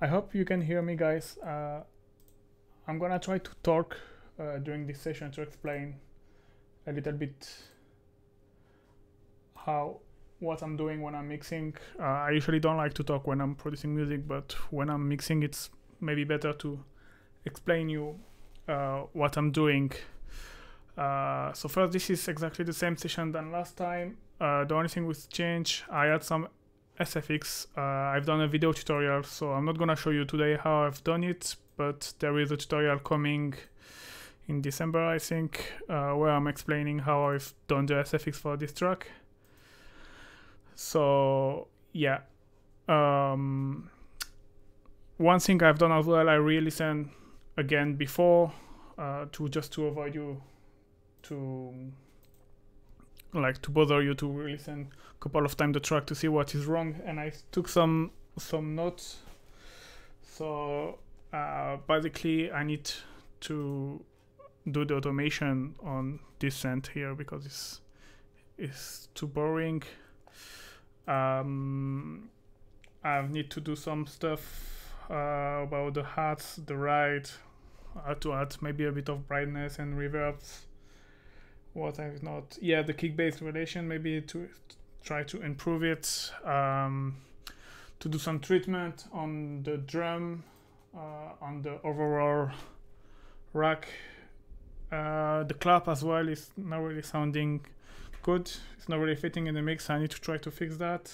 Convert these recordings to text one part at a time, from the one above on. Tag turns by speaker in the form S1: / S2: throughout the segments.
S1: I hope you can hear me, guys. I'm gonna try to talk during this session to explain a little bit what I'm doing when I'm mixing. I usually don't like to talk when I'm producing music, but when I'm mixing, it's maybe better to explain you what I'm doing. So first, this is exactly the same session than last time. The only thing with change, I had some SFX. I've done a video tutorial, so I'm not gonna show you today how I've done it, but there is a tutorial coming in December, I think, where I'm explaining how I've done the SFX for this track. So yeah, one thing I've done as well, I re-listen again before to avoid you to bother you to listen a couple of times the track to see what is wrong, and I took some notes. So basically I need to do the automation on this scent here because it's too boring. I need to do some stuff about the hats, the right, to add maybe a bit of brightness and reverbs. What I've not, the kick-bass relation, maybe to try to improve it, to do some treatment on the drum, on the overall rack. The clap as well is not really sounding good. It's not really fitting in the mix. I need to try to fix that.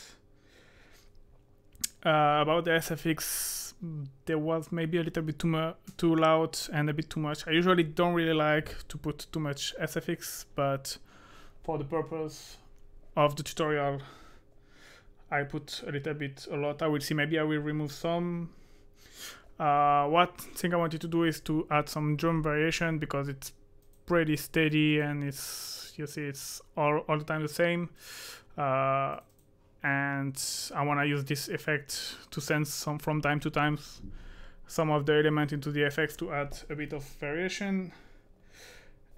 S1: About the SFX, there was maybe a little bit too loud and a bit too much. I usually don't really like to put too much SFX, but for the purpose of the tutorial, I put a lot. I will see, maybe I will remove some. What thing I wanted to do is to add some drum variation because it's pretty steady and it's all the time the same. And I want to use this effect to send some from time to time some of the element into the effects to add a bit of variation.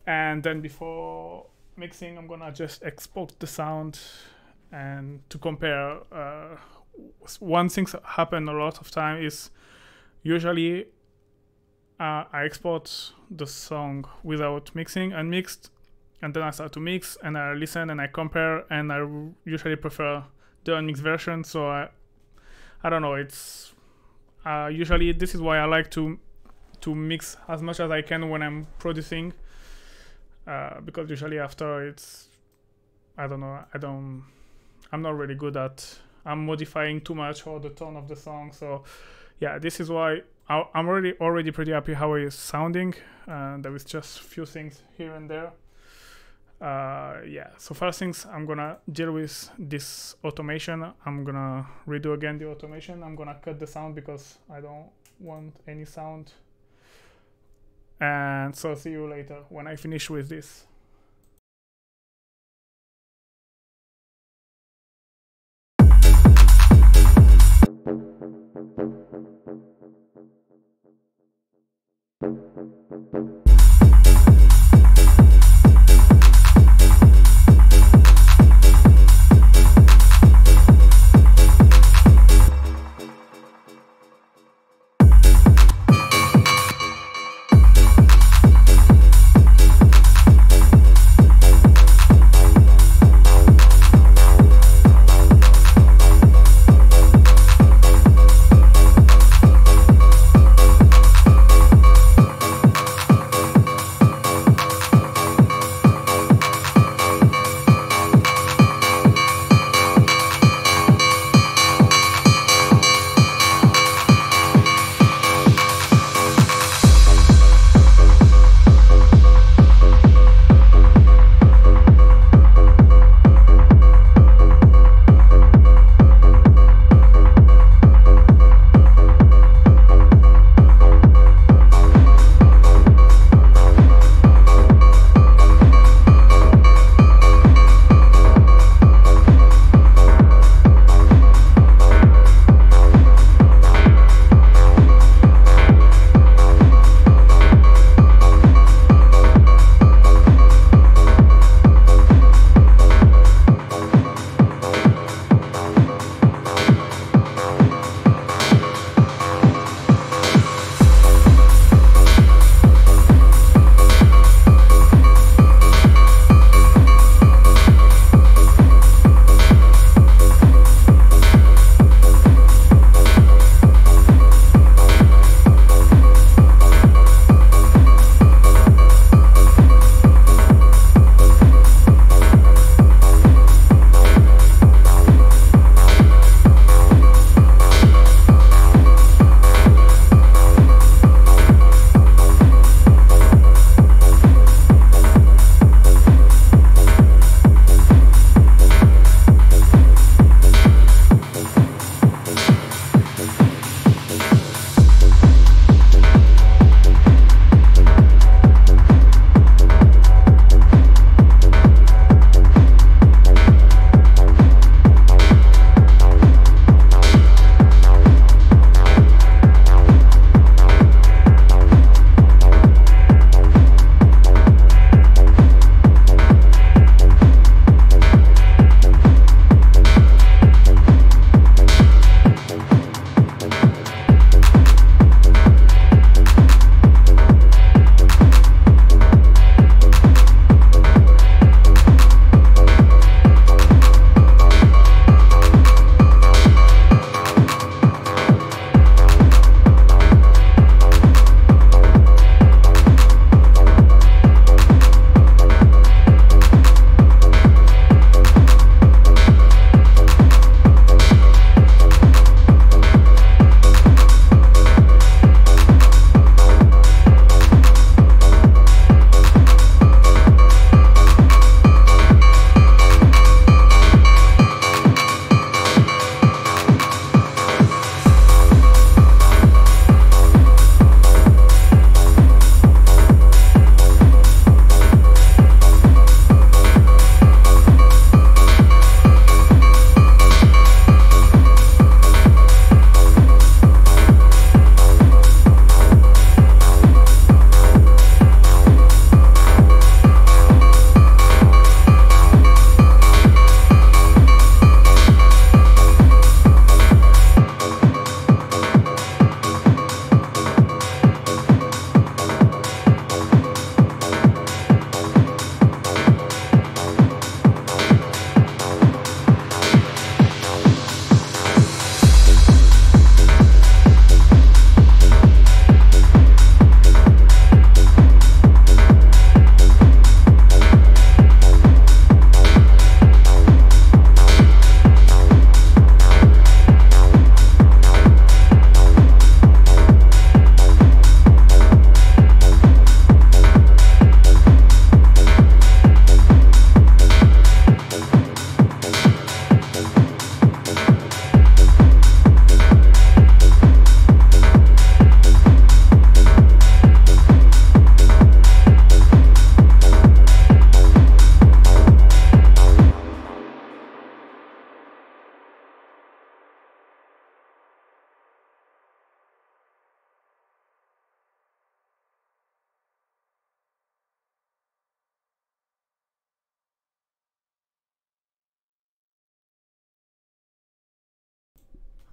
S1: And then before mixing, I'm gonna just export the sound and to compare. One thing that happen a lot of time is usually I export the song without mixing, unmixed, and then I start to mix and I listen and I compare, and I usually prefer the unmixed version. So I don't know, it's usually this is why I like to mix as much as I can when I'm producing, because usually after I'm not really good at modifying too much or the tone of the song. So yeah, this is why I'm already pretty happy how it's sounding. There is just a few things here and there. So first things, I'm gonna deal with this automation. I'm gonna redo again the automation. I'm gonna cut the sound because I don't want any sound. And so see you later when I finish with this.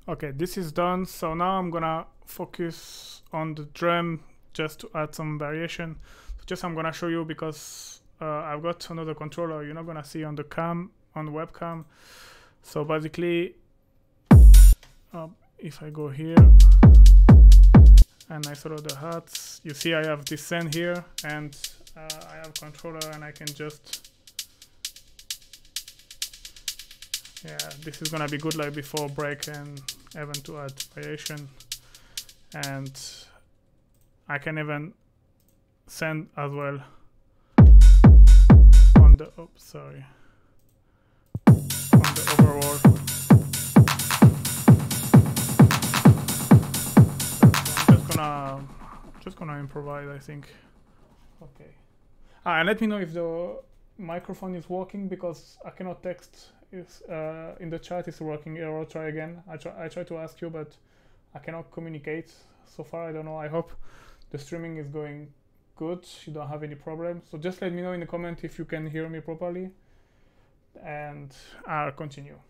S1: Okay, this is done. So now I'm gonna focus on the drum just to add some variation. So just I'm gonna show you because I've got another controller you're not gonna see on the cam, on the webcam. So basically, if I go here and I throw the hats, you see I have this send here, and I have a controller, and I can just, yeah, this is gonna be good like before break and even to add variation. And I can even send as well on the, oops, sorry, on the overall. So I'm just gonna improvise, I think. Okay. And let me know if the microphone is working, because I cannot text. Is in the chat is working. Error, try again. I try to ask you, but I cannot communicate so far. I don't know. I hope the streaming is going good. You don't have any problems. So just let me know in the comment if you can hear me properly, and I'll continue.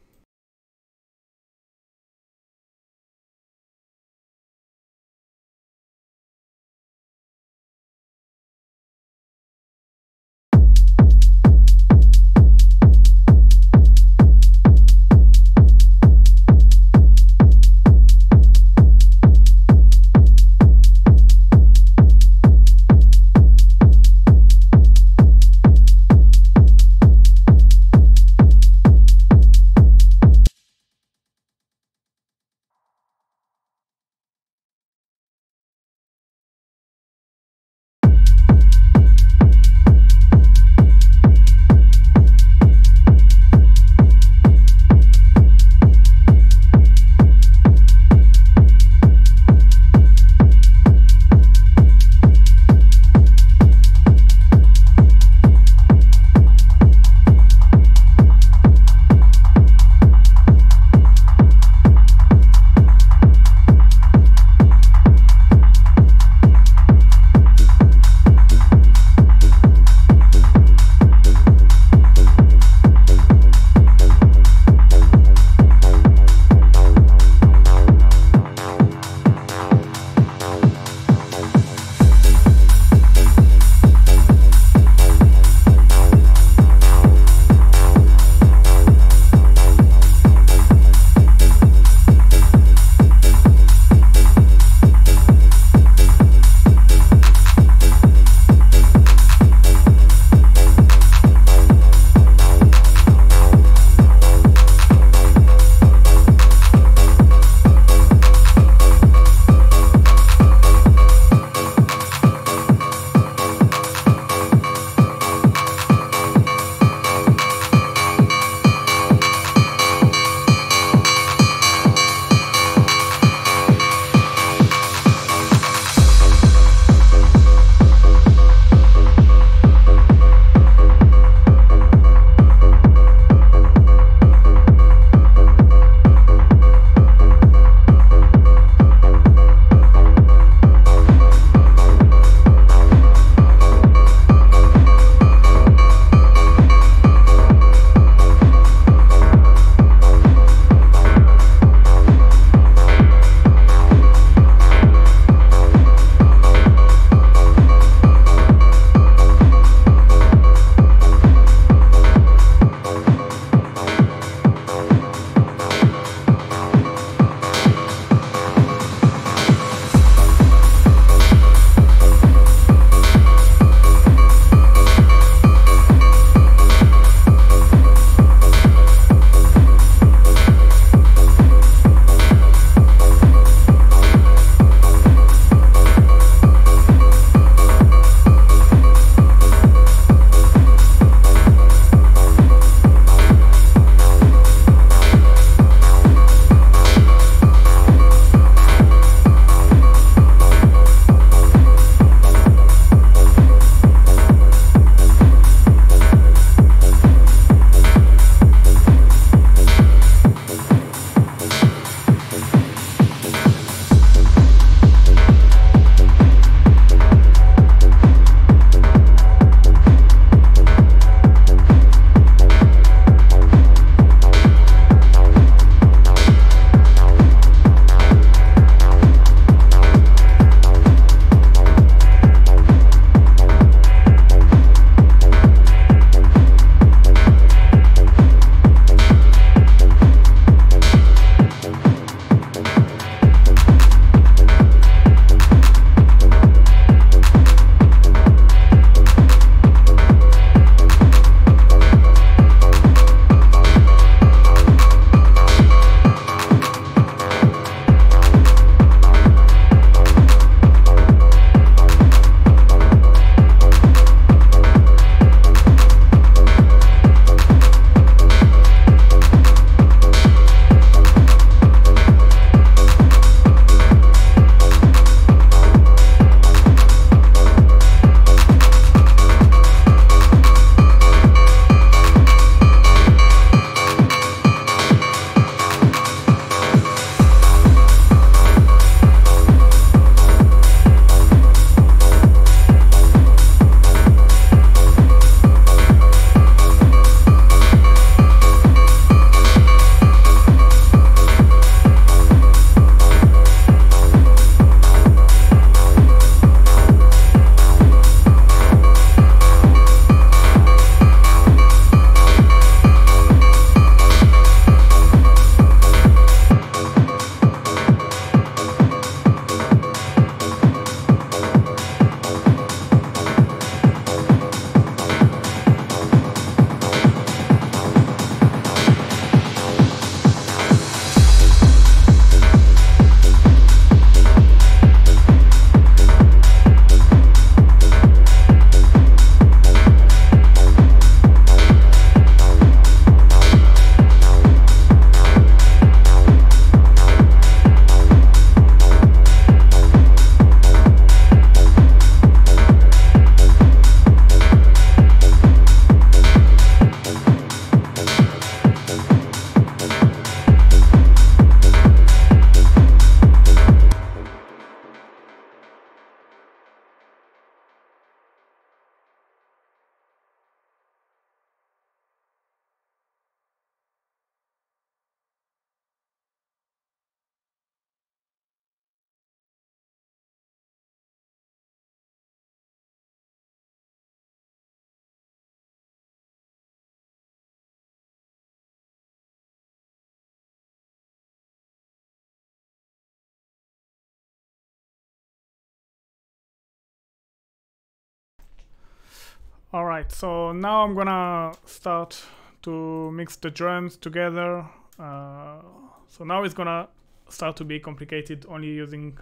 S1: Alright, so now I'm gonna start to mix the drums together. So now it's gonna start to be complicated only using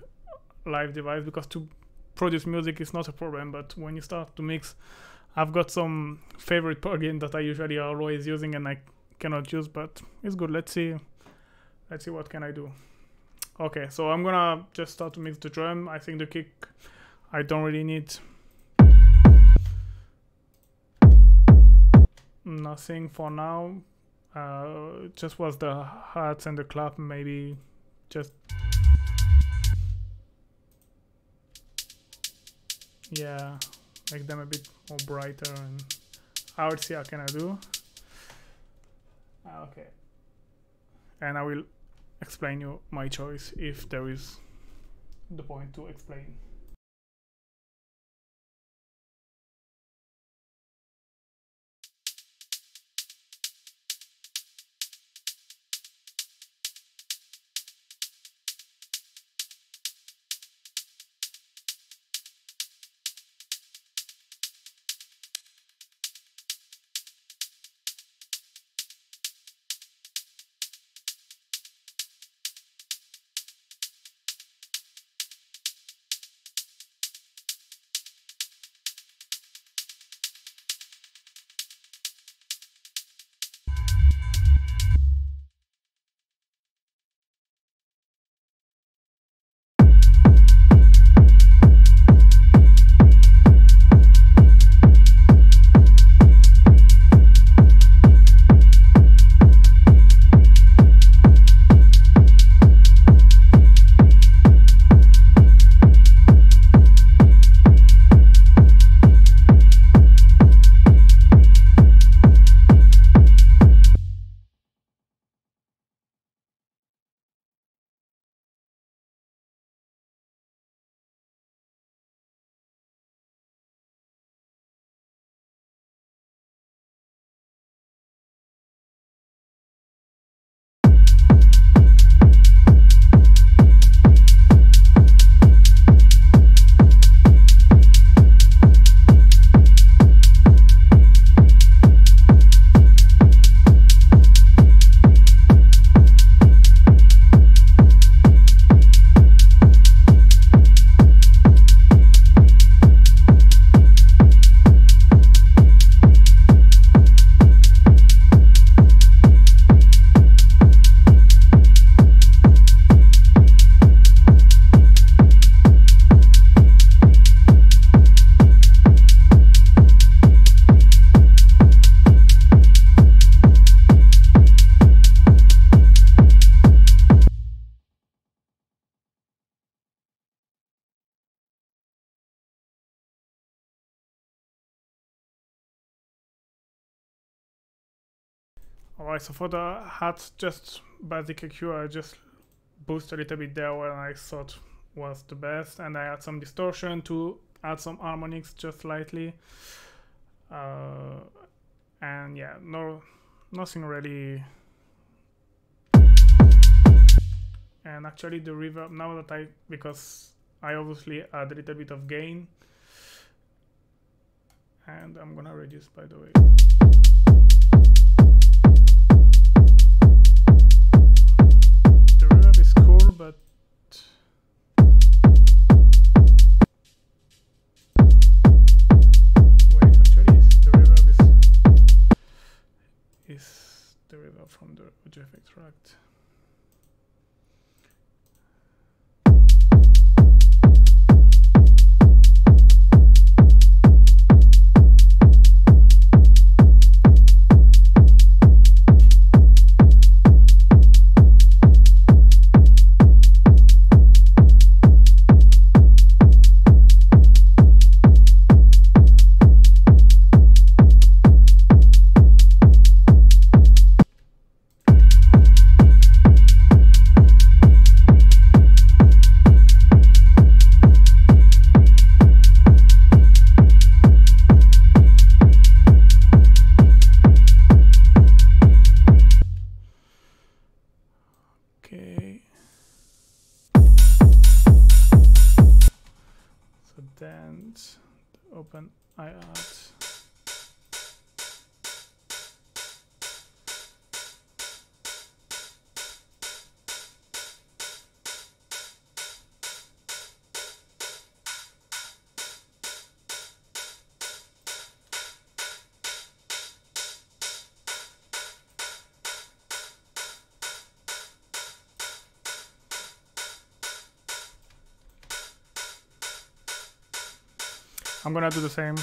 S1: live device, because to produce music is not a problem, but when you start to mix, I've got some favorite plugin that I usually always using and I cannot use, but it's good. Let's see what can I do. Okay, so I'm gonna just start to mix the drum. I think the kick I don't really need. Nothing for now. Just was the hats and the clap, maybe just, yeah, make them a bit more brighter, and I will see how can I do. Okay, and I will explain you my choice if there is the point to explain. Alright, so for the hat, just basic EQ, I just boost a little bit there where I thought was the best, and I add some distortion to add some harmonics just slightly. And yeah, nothing really. And actually the reverb, now that because I obviously add a little bit of gain, and I'm gonna reduce, by the way. The reverb is cool, but wait, actually the reverb is the reverb from the audio effects track. Open I add I'm gonna do the same.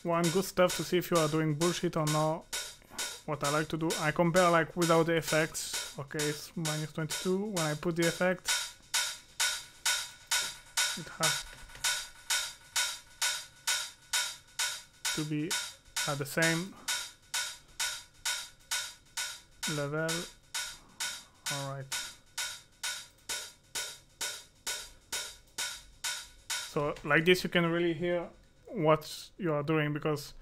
S1: One good stuff to see if you are doing bullshit or not, what I like to do, I compare like without the effects. Okay, it's -22. When I put the effect, it has to be at the same level. Alright. So like this you can really hear what you are doing, because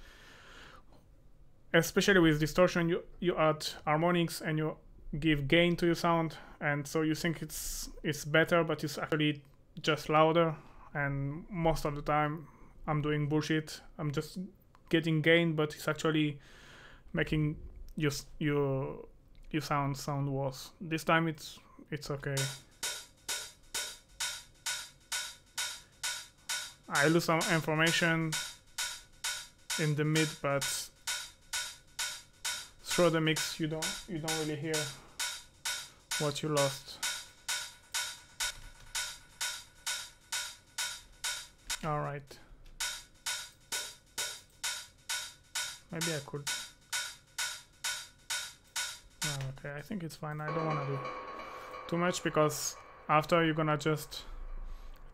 S1: especially with distortion you add harmonics and you give gain to your sound, and so you think it's better, but it's actually just louder. And most of the time I'm doing bullshit. I'm just getting gain, but it's actually making your sound worse. This time it's okay. I lose some information in the mid, but through the mix you don't really hear what you lost. All right. Maybe I could. Oh, okay, I think it's fine. I don't want to do too much, because after you're gonna just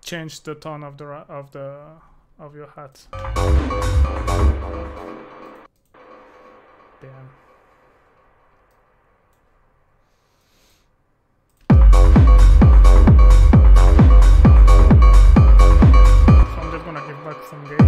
S1: change the tone of your hat. Damn. So I'm just gonna give back some gain.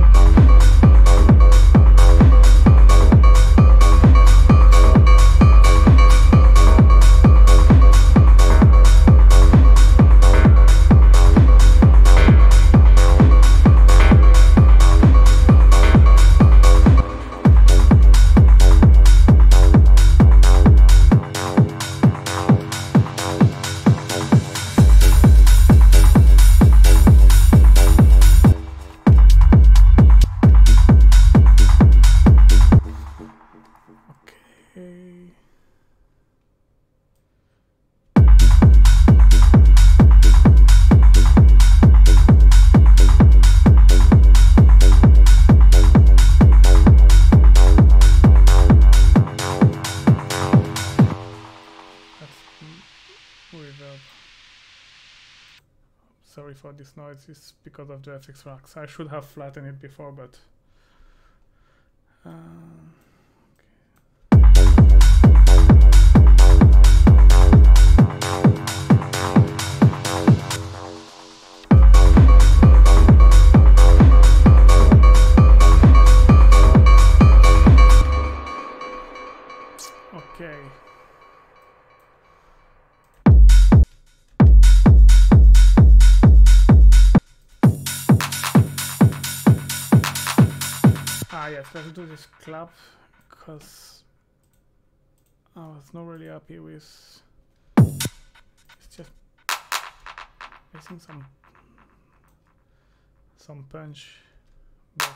S1: about this noise is because of the FX racks. I should have flattened it before, but okay. Yes, let's do this clap, because I was not really happy with it's just missing some punch, but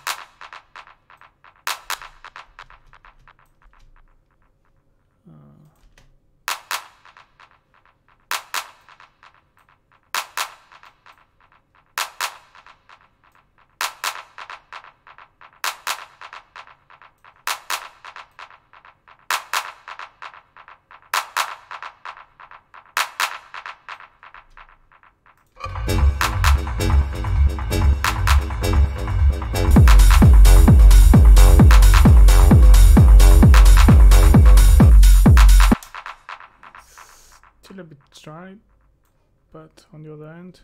S1: still a bit dry, but on the other hand,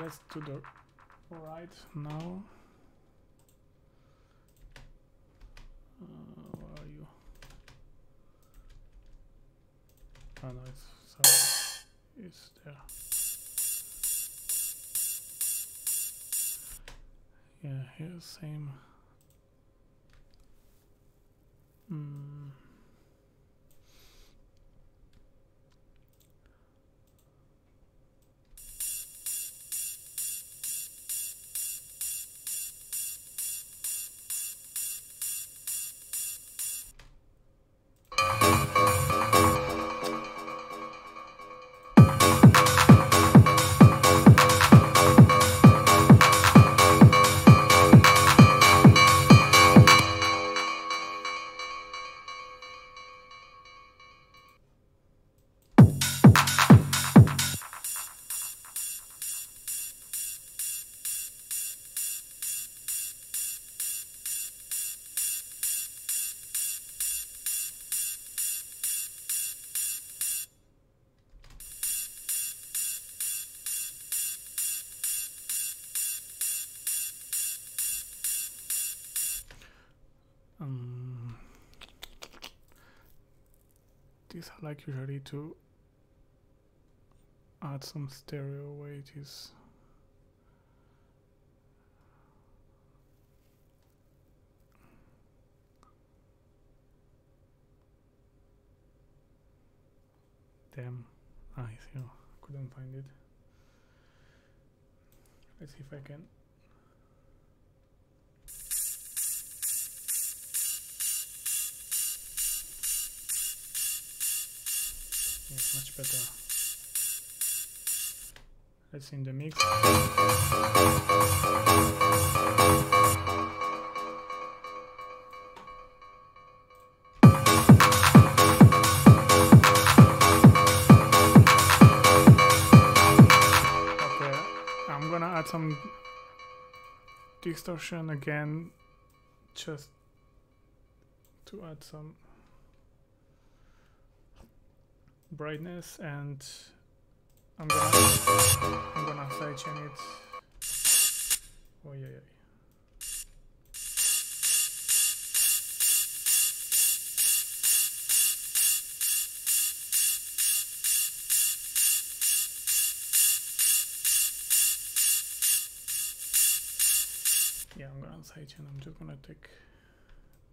S1: let's do the right now. Where are you? Oh no, it's there. Yeah, here's same. These I like usually to add some stereo weight is damn. It's here. Couldn't find it. Let's see if I can. Yeah, much better. Let's see in the mix. Some distortion again, just to add some brightness, and I'm gonna sidechain it. Oh yeah, yeah. Yeah, I'm gonna sidechain. I'm just gonna take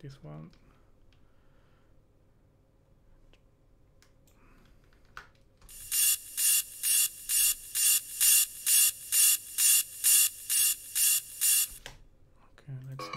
S1: this one. Okay, let's see.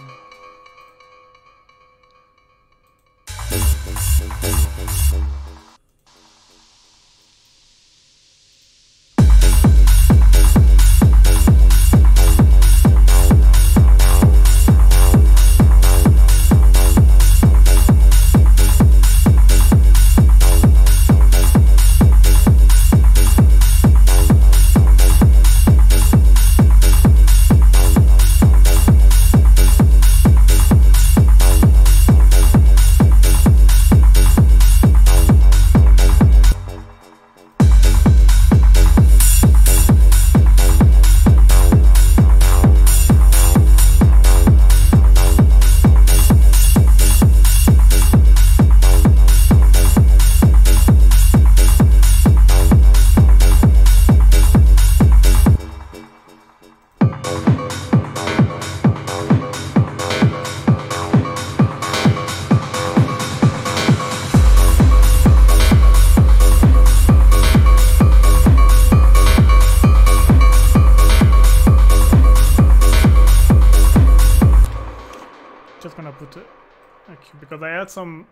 S1: Because I had some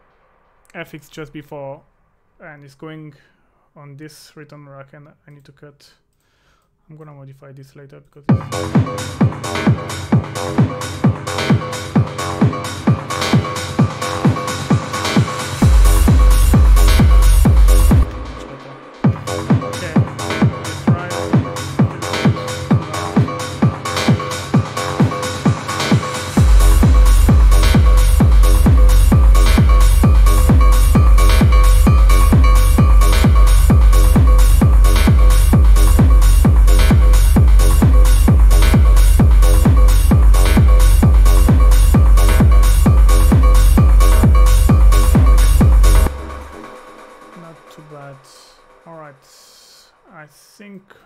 S1: FX just before and it's going on this return rack and I need to cut. I'm gonna modify this later because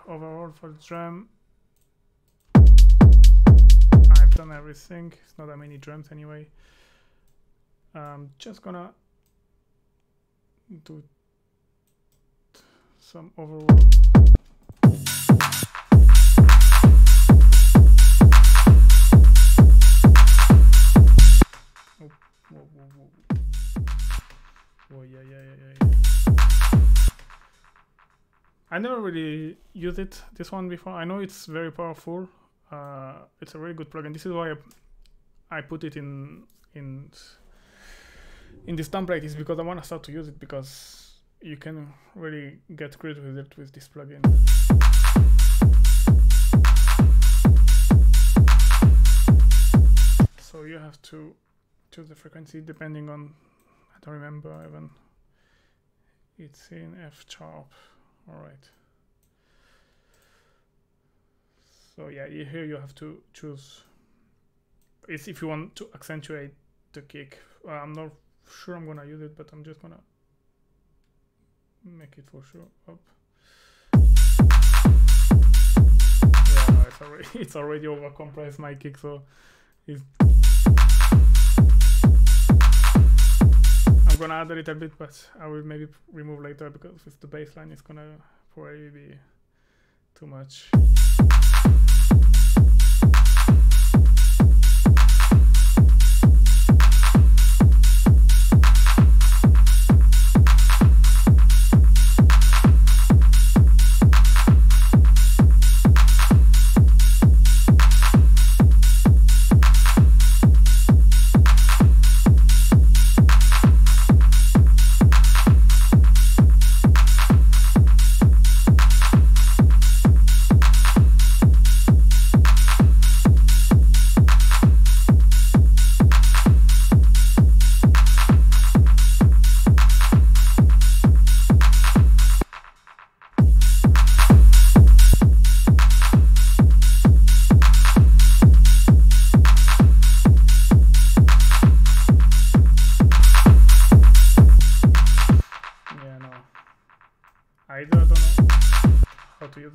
S1: overall for the drum I've done everything. It's not that many drums anyway. Just gonna do some overall. Oh, whoa, whoa, whoa. Oh yeah. I never really used this one before. I know it's very powerful. It's a very good plugin. This is why I put it in this template, is because I want to start to use it, because you can really get great with it with this plugin. So you have to choose the frequency depending on, I don't remember even, it's in F sharp. All right. So yeah, here you have to choose. It's if you want to accentuate the kick. I'm not sure I'm gonna use it, but I'm just gonna make it for sure up. Yeah, it's already overcompressed my kick, so it's. I'm gonna add a little bit, but I will maybe remove later, because with the bass line it's gonna probably be too much.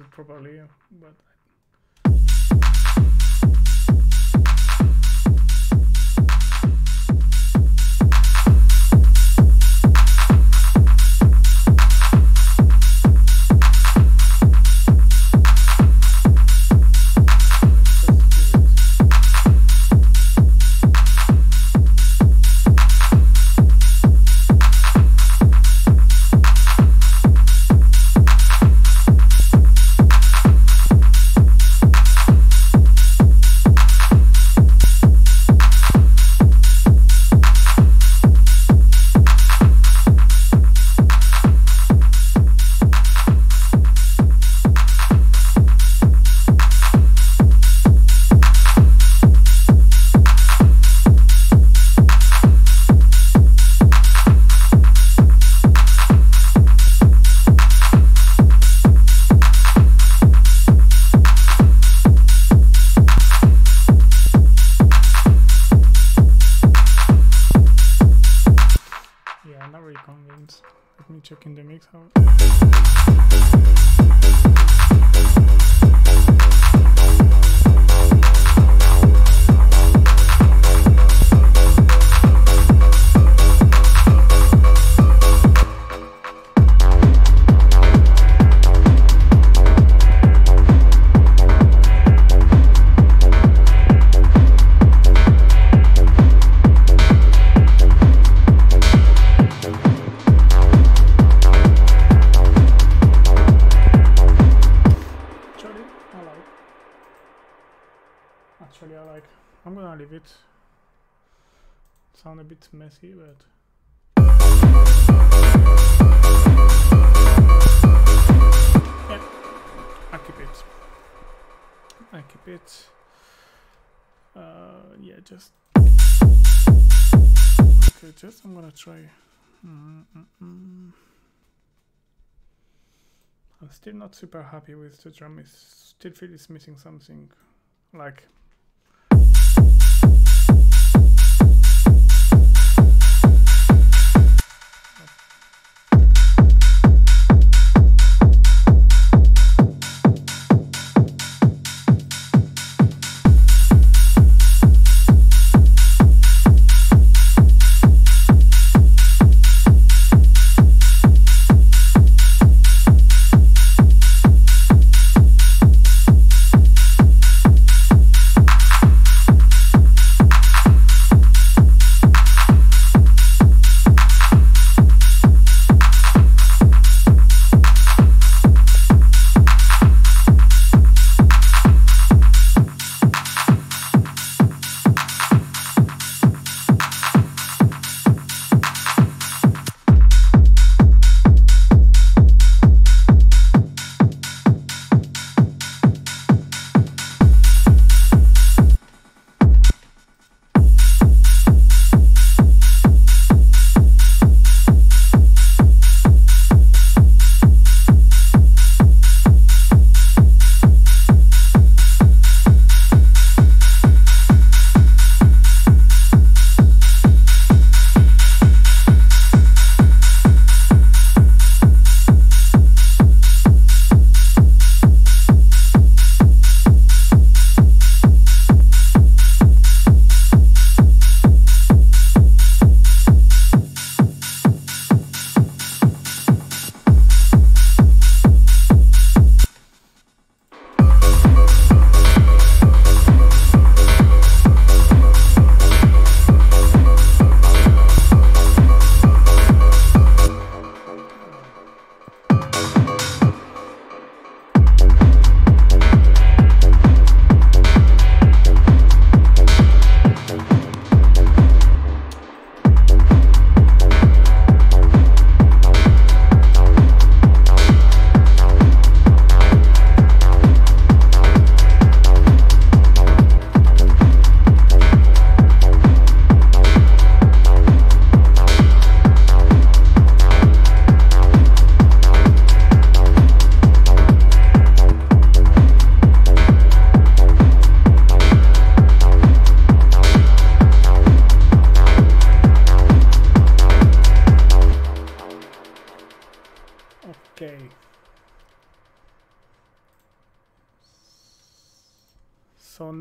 S1: properly, but checking the mix out. I'm gonna leave it. Sound a bit messy, but yeah, I keep it. I keep it. Yeah, just okay. Just I'm gonna try. I'm still not super happy with the drum. It still feel it's missing something. Like.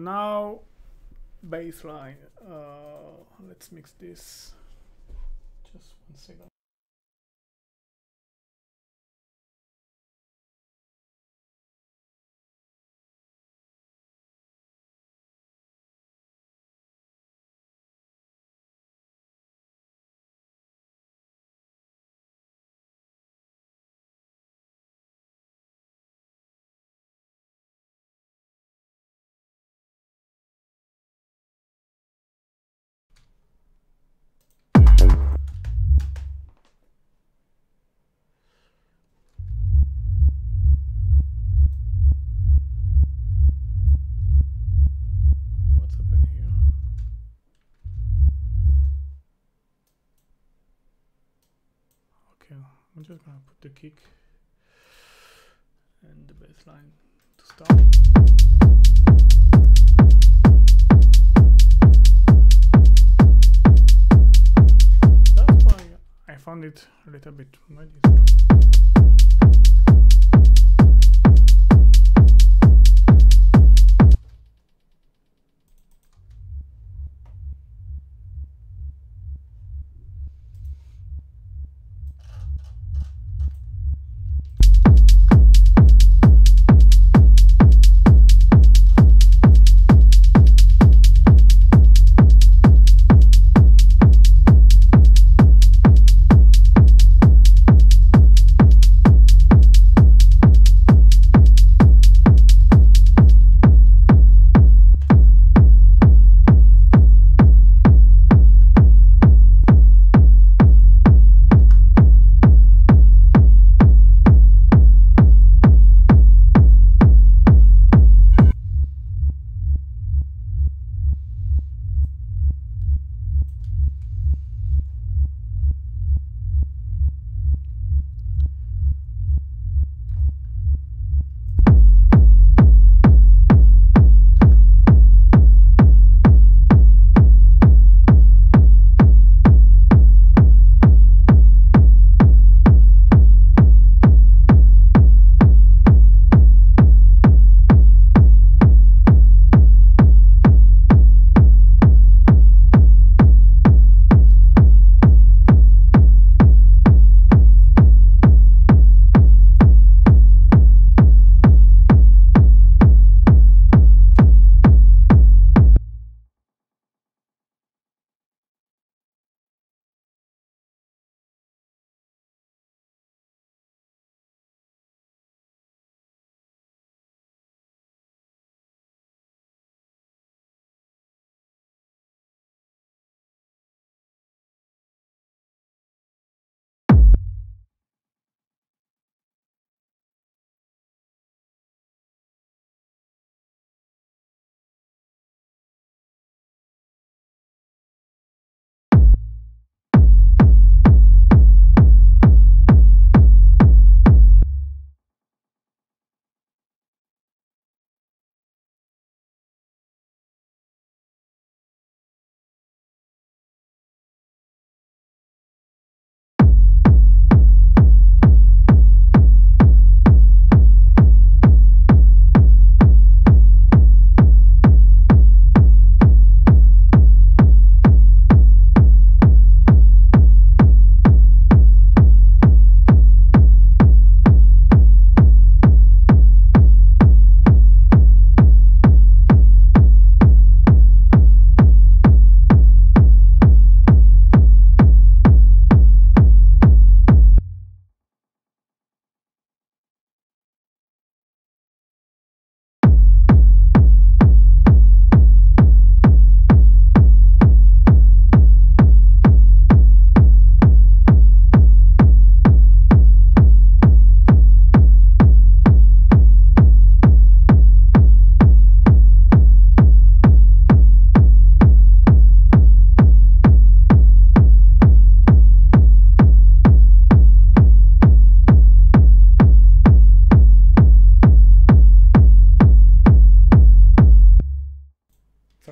S1: now baseline. Let's mix this. Just 1 second. I'm just gonna put the kick and the bass line to start. That's why I found it a little bit muddy.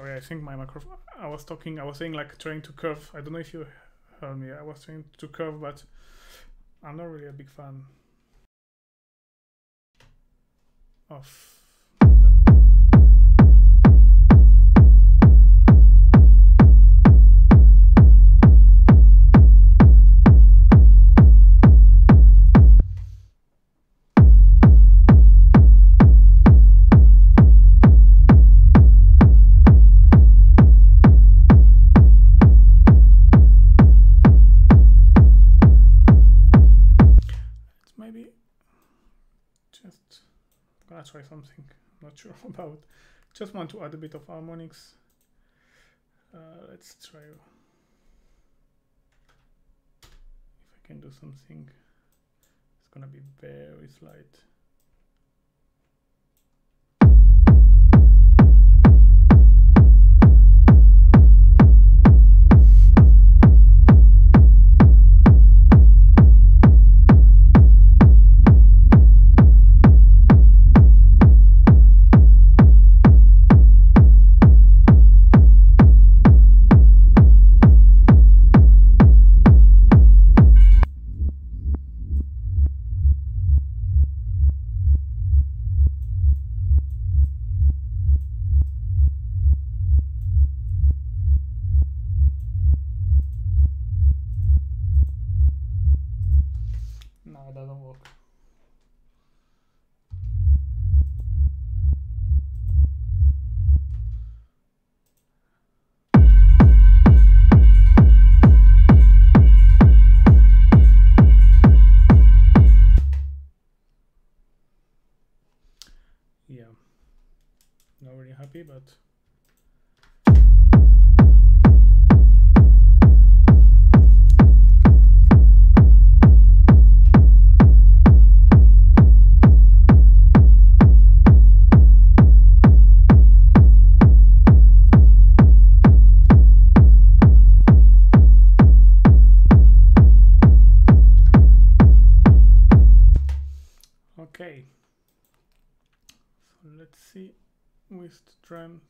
S1: I think my microphone, I was saying like trying to curve. I don't know if you heard me. I was trying to curve, but I'm not really a big fan of that. try something. Not sure about. Just want to add a bit of harmonics. Let's try if I can do something. It's gonna be very slight. No, it doesn't work. Yeah, not really happy, but okay. So let's see with the drum.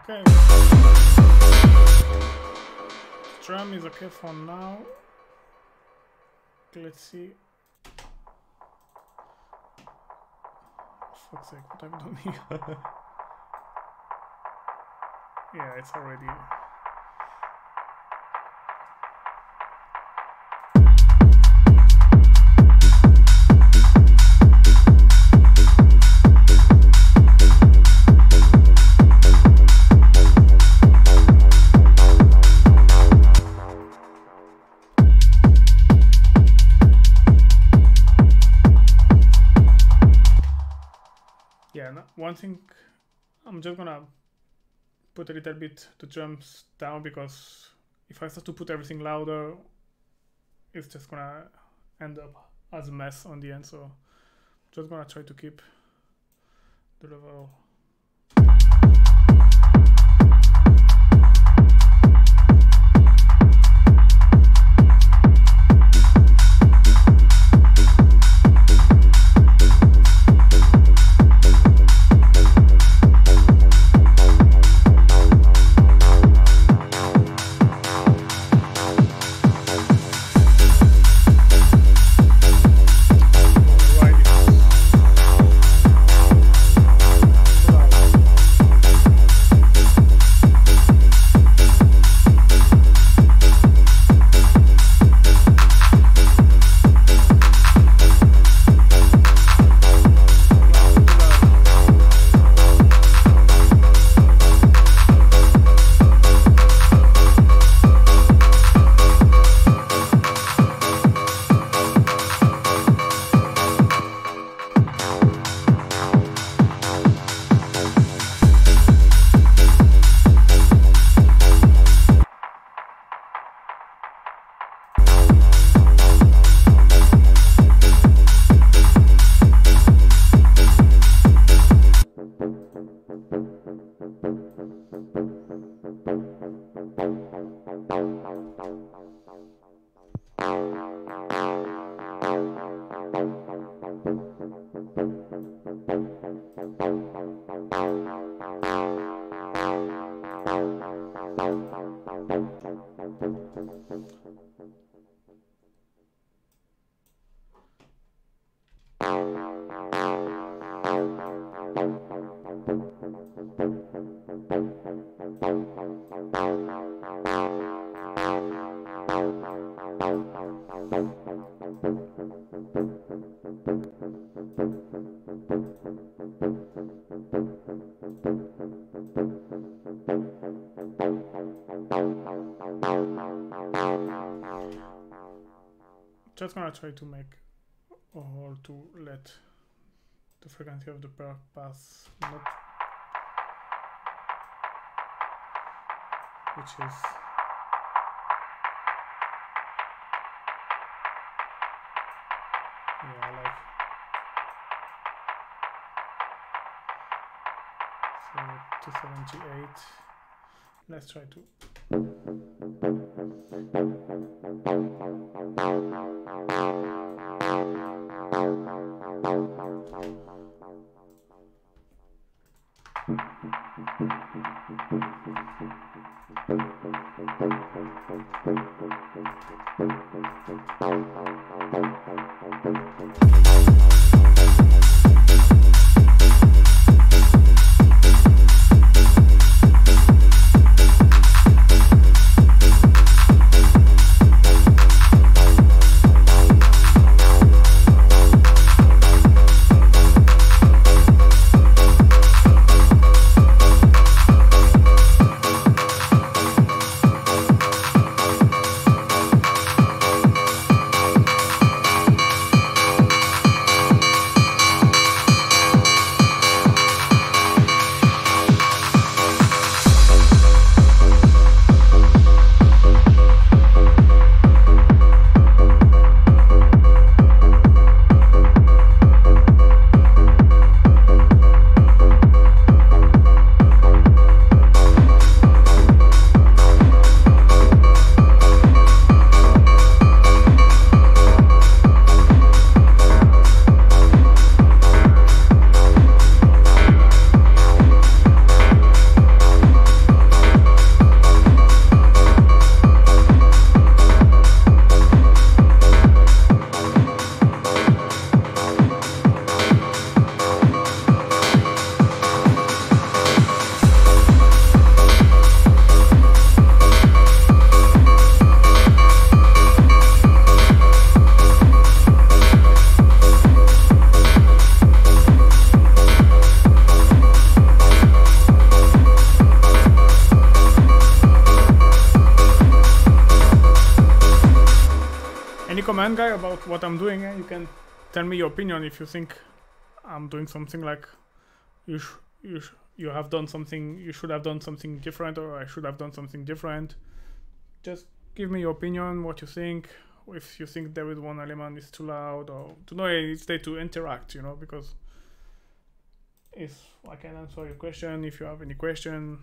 S1: Okay, drum is okay for now. Let's see. Fuck's sake, what have I done here? Yeah, it's already. Yeah, one thing, I'm just gonna put a little bit the drums down, because if I start to put everything louder, it's just gonna end up as a mess on the end. So just gonna try to keep the level. Just gonna try to make a hole to let the frequency of the perk pass not, which is yeah, like so 278. Let's try to comment, guy, about what I'm doing. You can tell me your opinion if you think I'm doing something like you have done something, you should have done something different, or I should have done something different. Just give me your opinion, what you think. If you think there is one element is too loud, or to know it's there to interact, you know, because if I can answer your question, if you have any question.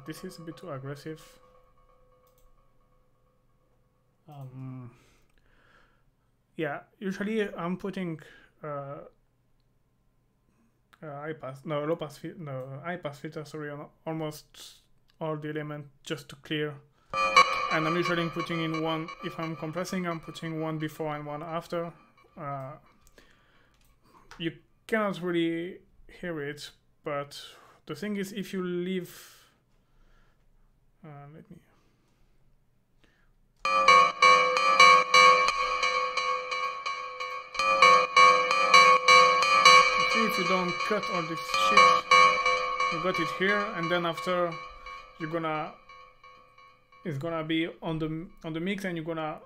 S1: This is a bit too aggressive. Yeah, usually I'm putting high pass filter, sorry, on almost all the elements just to clear. And I'm usually putting in one, if I'm compressing, I'm putting one before and one after. You cannot really hear it, but the thing is, if you leave let me you don't cut all this shit, you got it here, and then after you're gonna, it's gonna be on the mix, and you're gonna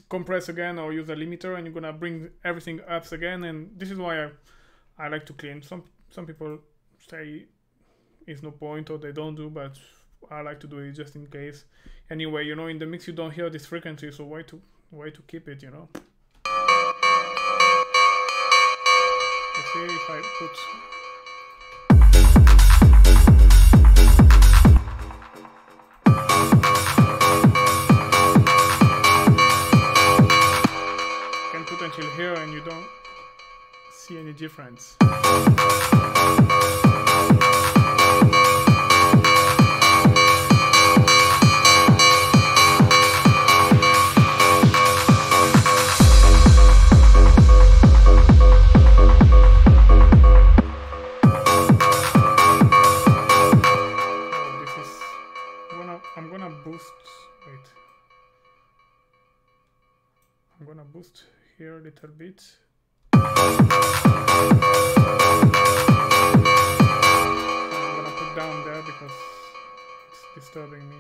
S1: compress again or use a limiter, and you're gonna bring everything up again. And this is why I like to clean. Some people say it's no point or they don't do, but I like to do it just in case. Anyway, you know, in the mix you don't hear this frequency, so why to keep it, you know? Let's see if I put. Until here, and you don't see any difference. I'm gonna boost. Wait. I'm gonna boost here a little bit. I'm gonna put down there because it's disturbing me.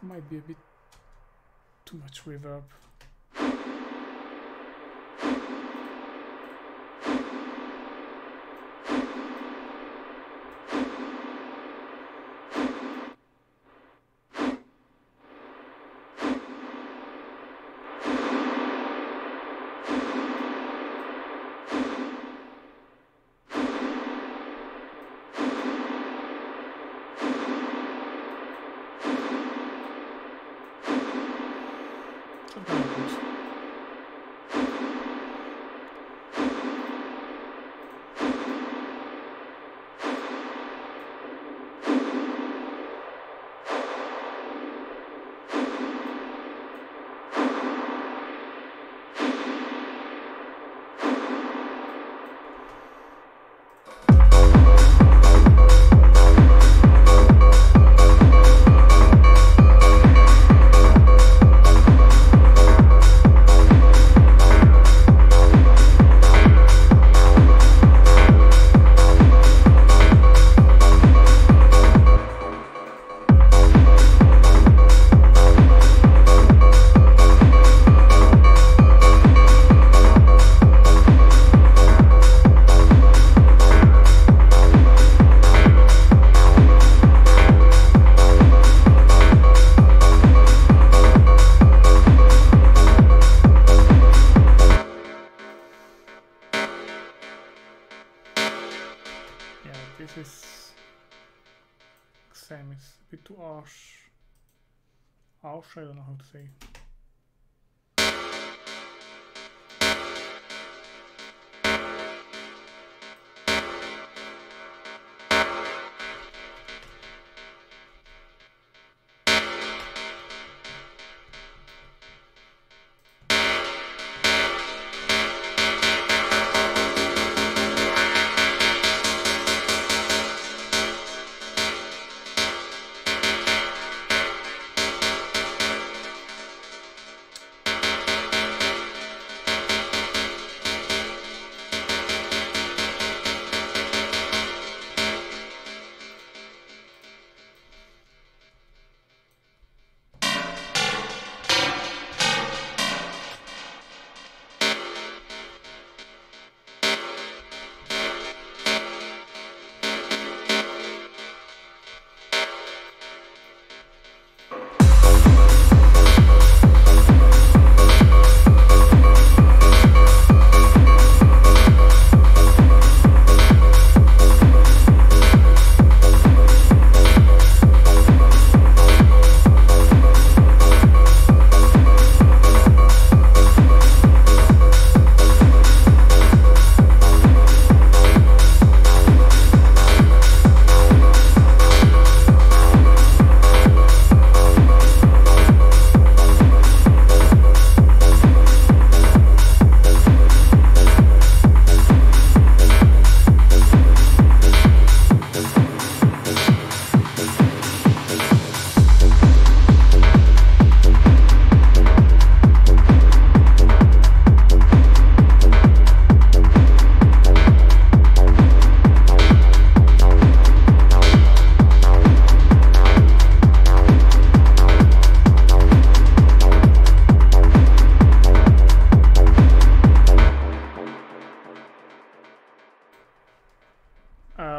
S1: Might be a bit too much reverb. Same, it's a bit too harsh. Harsh, I don't know how to say.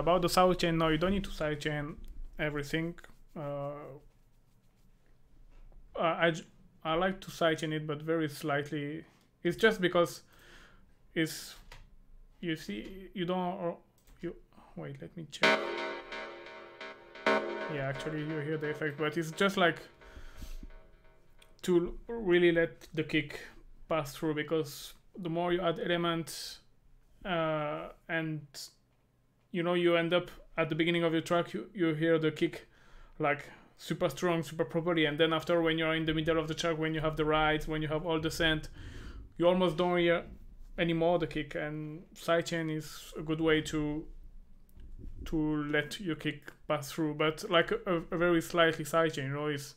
S1: about the sidechain, no, you don't need to sidechain everything. I like to sidechain it, but very slightly. It's just because it's, you see, you don't, wait, let me check. Yeah, actually you hear the effect, but it's just like to really let the kick pass through, because the more you add elements and you know, you end up at the beginning of your track, you hear the kick like super strong, super properly, and then after, when you're in the middle of the track, when you have the rides, when you have all the sand, you almost don't hear anymore the kick. And sidechain is a good way to let your kick pass through, but like a very slightly sidechain, you know, it's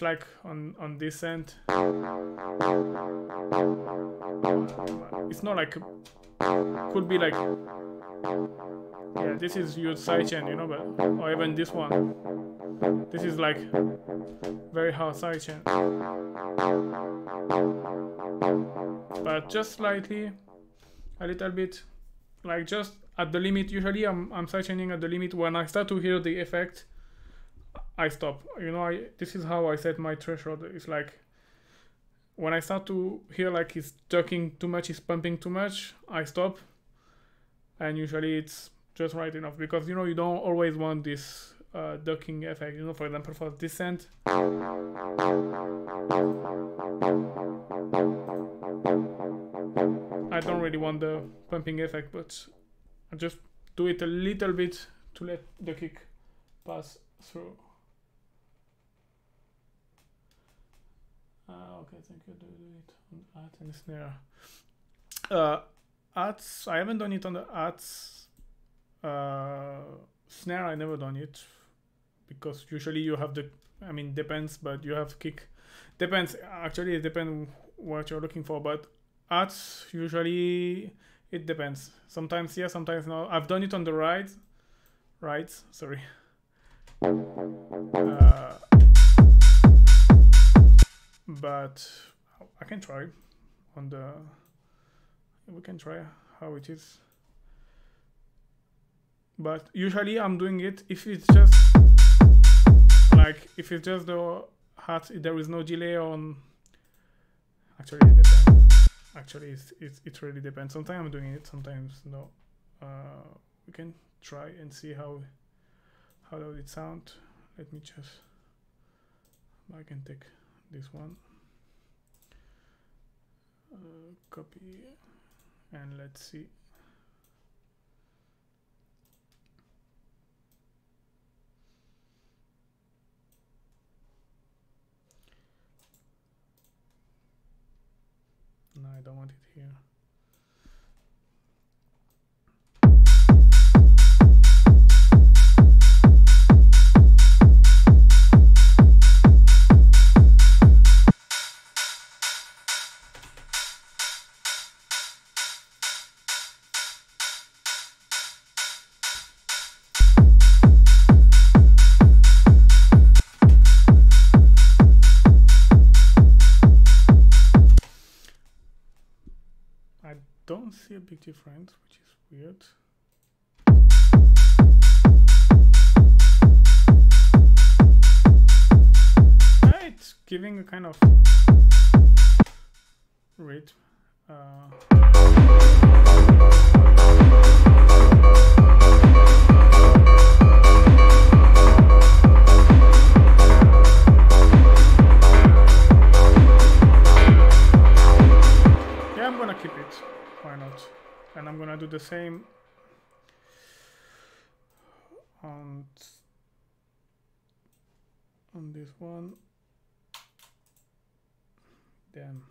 S1: like on this end. It's not like, could be like, yeah, this is your sidechain, you know, but, or even this one, this is like very hard sidechain, but just slightly, a little bit, like just at the limit. Usually I'm sidechaining at the limit. When I start to hear the effect, I stop. You know, this is how I set my threshold. It's like when I start to hear like it's jerking too much, it's pumping too much, I stop. And usually it's just right enough, because you know, you don't always want this ducking effect. You know, for example, for descent, I don't really want the pumping effect, but I just do it a little bit to let the kick pass through. Okay, thank you. Do it on add and snare. Adds, I haven't done it on the adds. Snare, I never done it, because usually you have the, I mean, depends, but you have kick. Depends, actually it depends what you're looking for, but adds, usually it depends. Sometimes yes, sometimes no. I've done it on the rides, sorry. But I can try on the, we can try how it is. But usually I'm doing it if it's just like, if it's just the hat, there is no delay on. Actually it depends. Actually it really depends. Sometimes I'm doing it, sometimes no. We can try and see how does it sound. Let me just, I can take this one, copy, and let's see. No, I don't want it here. Don't see a big difference, which is weird. It's giving a kind of rhythm. Yeah, I'm gonna keep it. Why not? And I'm gonna do the same on this one. Damn.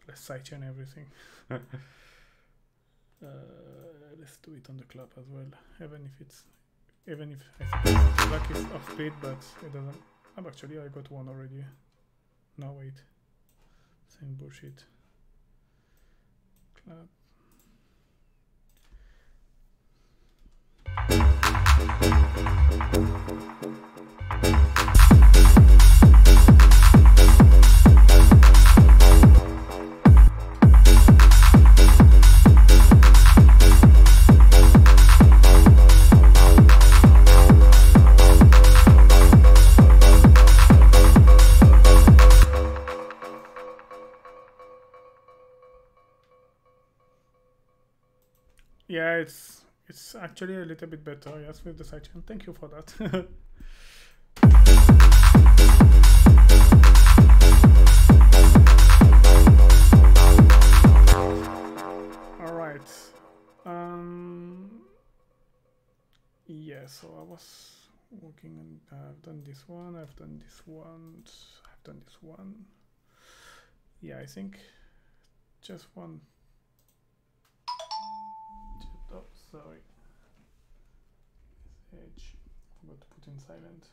S1: Let's sidechain everything. Let's do it on the club as well, even if I think the black is off split, but it doesn't. Actually, I got one already. No, wait. Same bullshit. Club. Yeah, it's actually a little bit better, yes, with the sidechain. Thank you for that. All right. Yeah, so I was working on. I've done this one. I've done this one. I've done this one. Yeah, I think just one. Oh, sorry. This edge, I forgot to put in silent.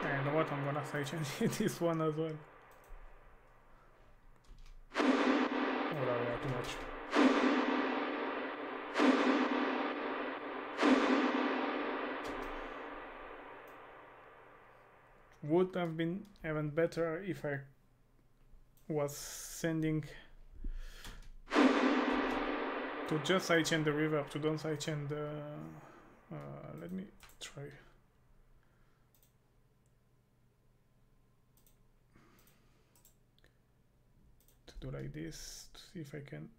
S1: You know what? I'm gonna sidechain this one as well. Oh, too much. Would have been even better if I was sending to just sidechain the reverb, to don't sidechain the. Let me try. To do like this, to see if I can.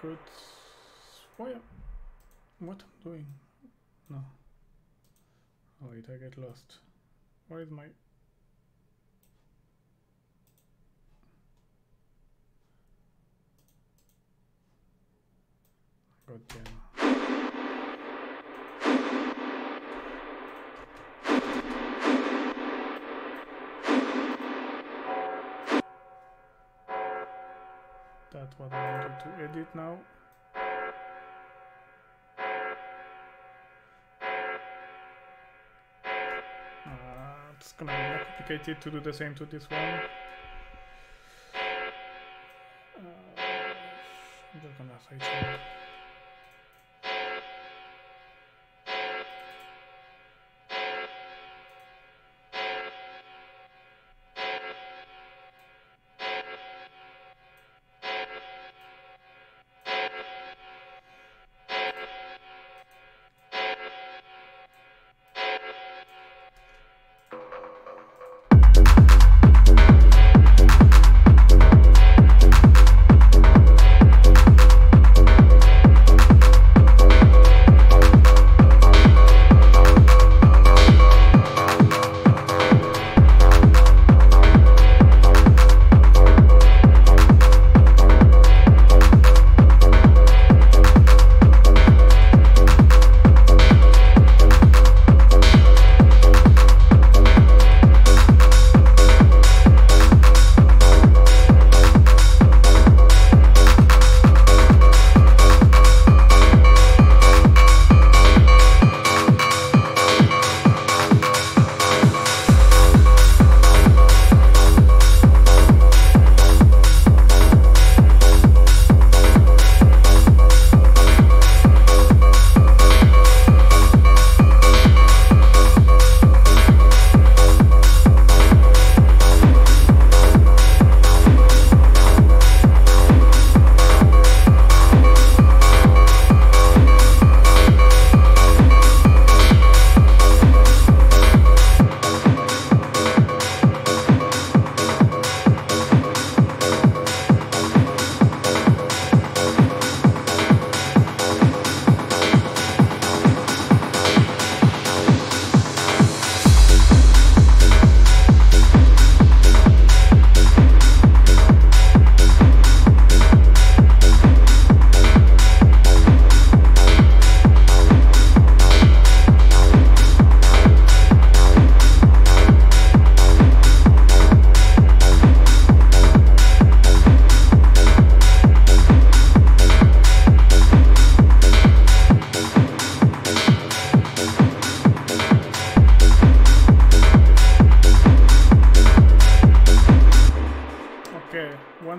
S1: Good. What I'm doing? No. Oh wait, I get lost. Where is my? God damn. That's what I wanted to edit now. It's gonna be more complicated to do the same to this one. I'm just gonna sidechain.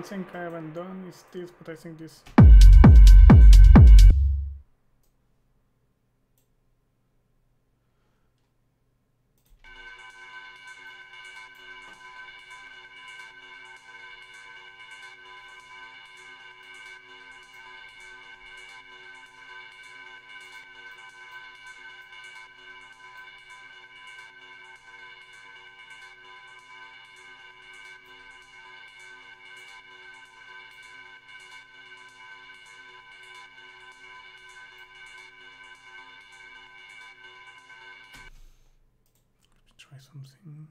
S1: one thing I haven't done is this, but I think this. Try something.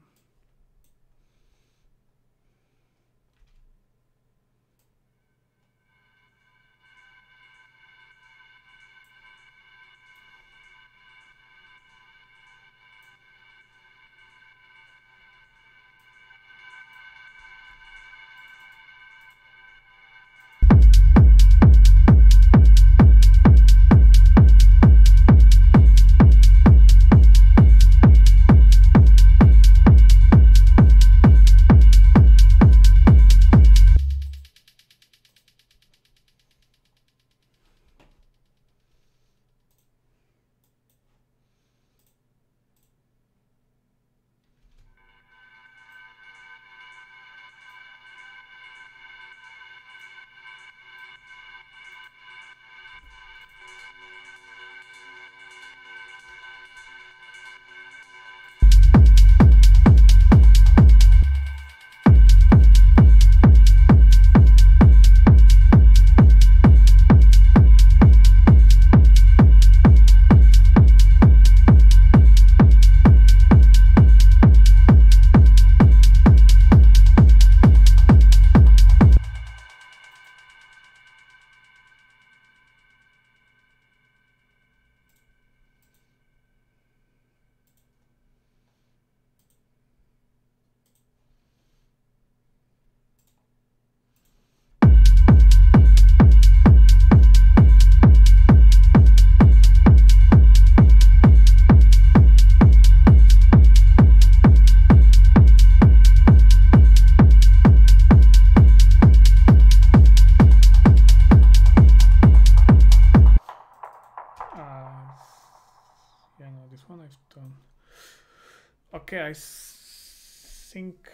S1: Okay, I think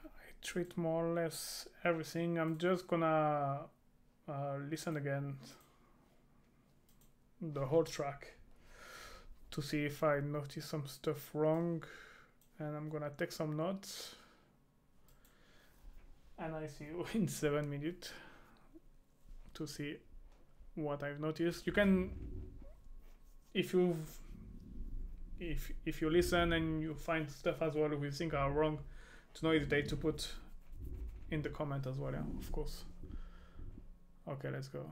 S1: I treat more or less everything. I'm just gonna listen again the whole track to see if I notice some stuff wrong, and I'm gonna take some notes, and I see you in 7 minutes to see what I've noticed. You can, if you listen and you find stuff as well we think are wrong, to know hesitate to put in the comment as well, yeah, of course. Okay, let's go.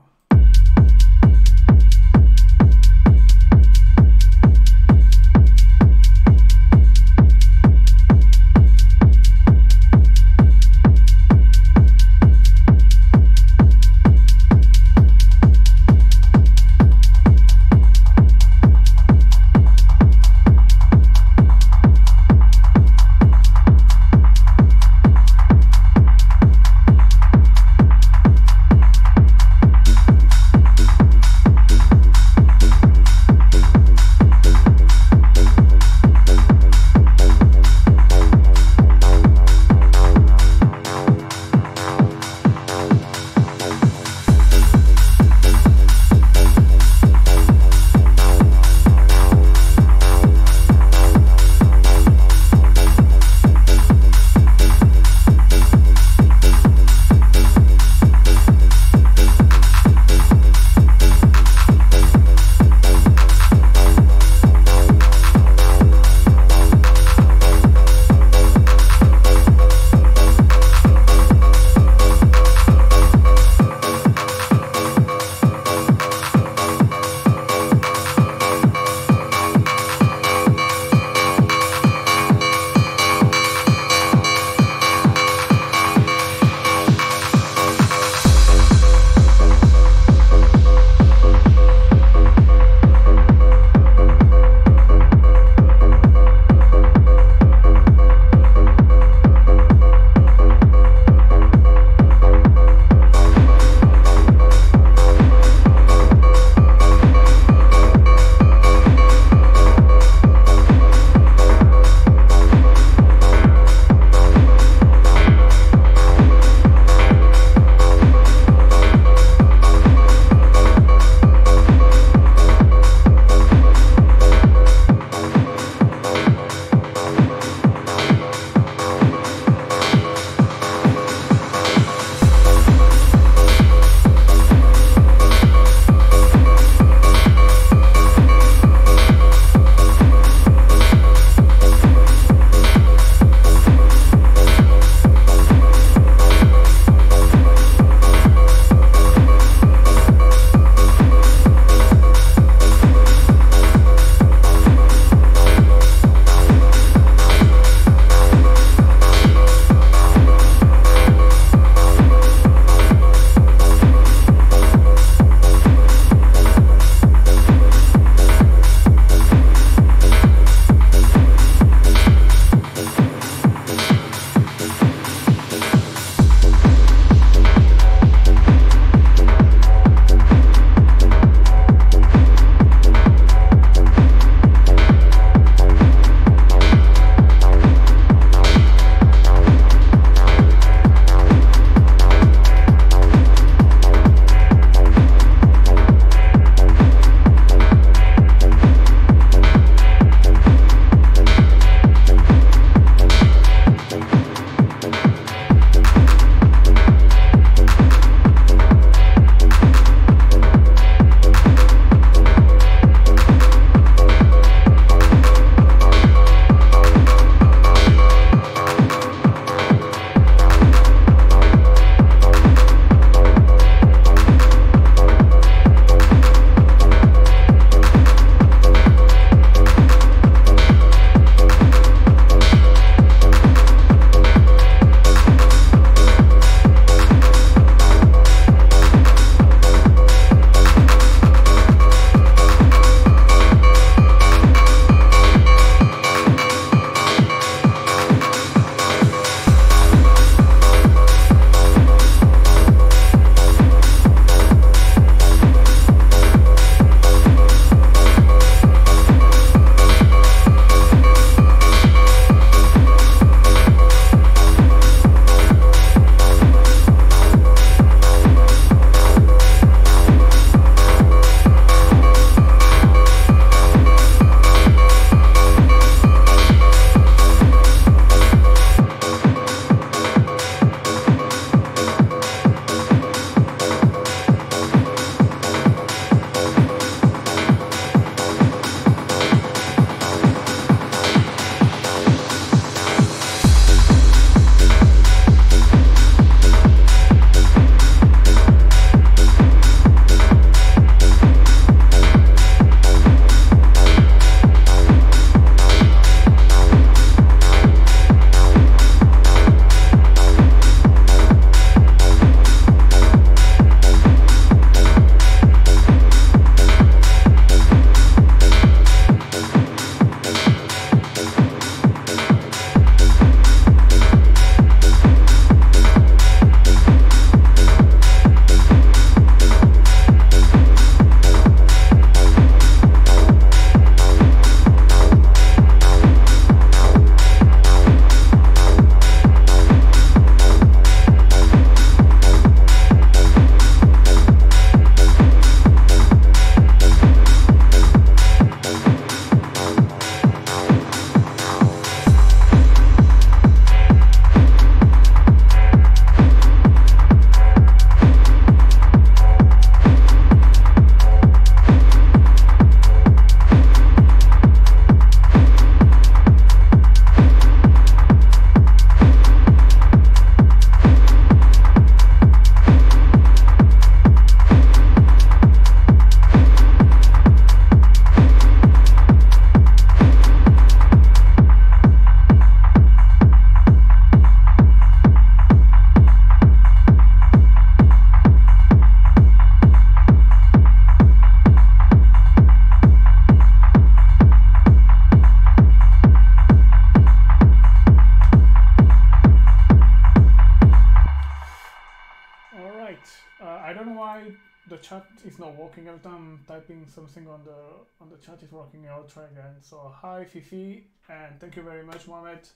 S1: chat is not working. Every time I'm typing something on the chat, it's working. I'll try again. So hi Fifi, and thank you very much, Mohamed.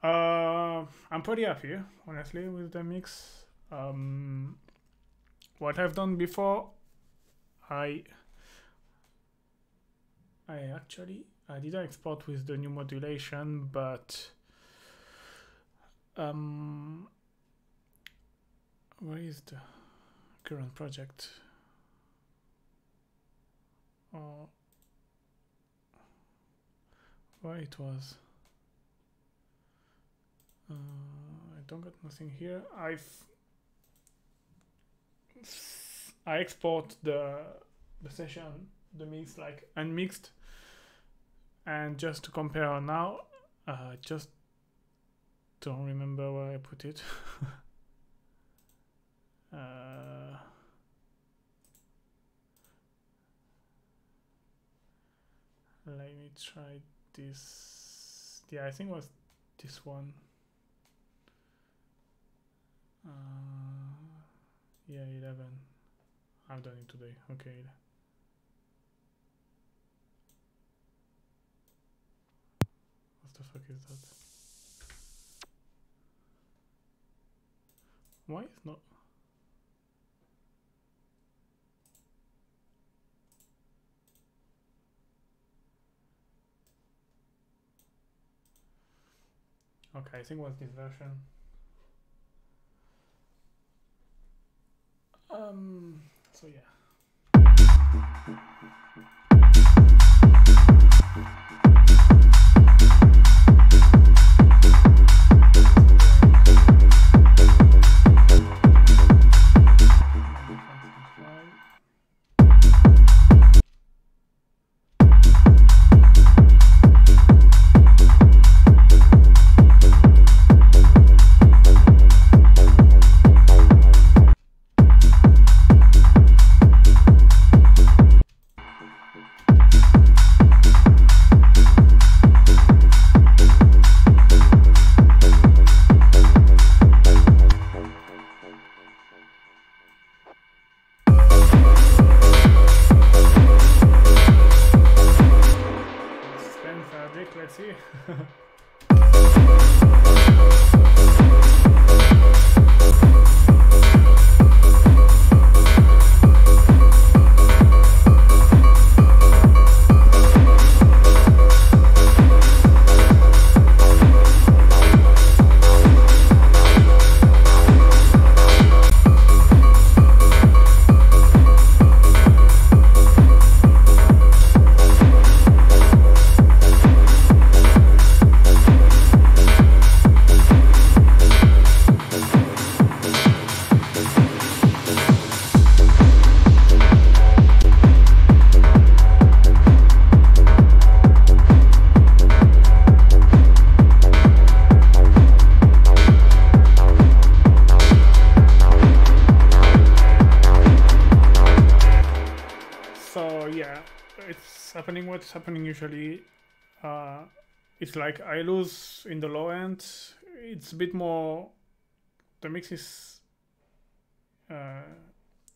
S1: I'm pretty happy, honestly, with the mix. What I've done before, I didn't export with the new modulation, but where is the current project? Oh, where it was? I don't got nothing here. I export the session, the mix, like unmixed, and just to compare now, just don't remember where I put it. Let me try this. Yeah, I think it was this one. Yeah, 11. I've done it today. Okay. What the fuck is that? Why is not? Okay, I think it was this version. So yeah. Let's see. What's happening usually, it's like I lose in the low end. It's a bit more, the mix is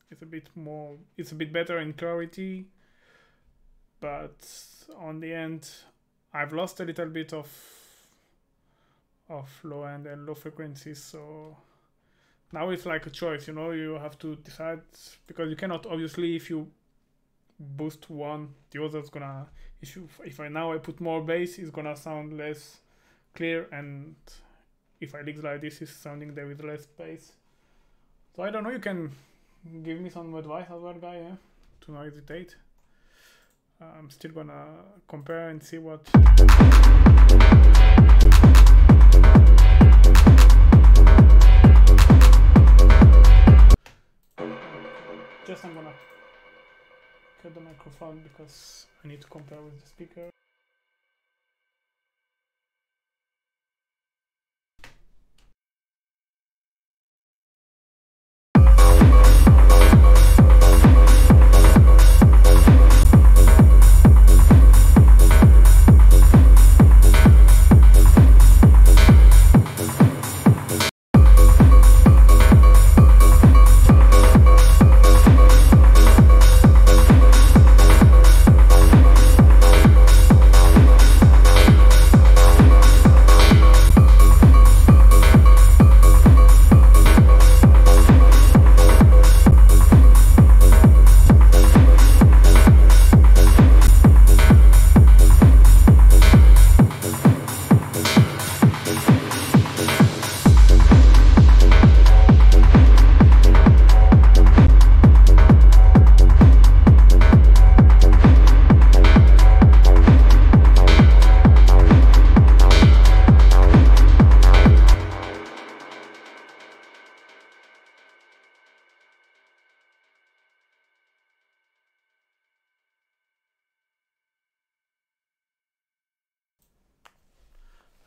S1: it's a bit better in clarity, but on the end I've lost a little bit of low end and low frequencies. So now it's like a choice, you know, you have to decide, because you cannot, obviously, if you boost one, the other's gonna, if I put more bass, it's gonna sound less clear, and if I leaks like this, it's sounding there with less bass. So I don't know, you can give me some advice as well, guy, yeah? To not hesitate. I'm still gonna compare and see what just I'm gonna cut the microphone because I need to compare with the speaker.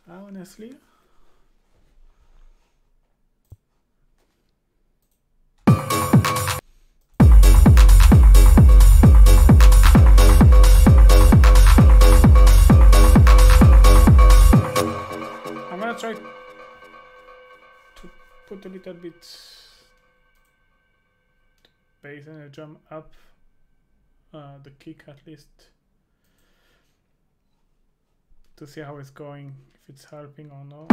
S1: honestly. I'm gonna try to put a little bit bass and a drum up, the kick at least, to see how it's going, if it's helping or not.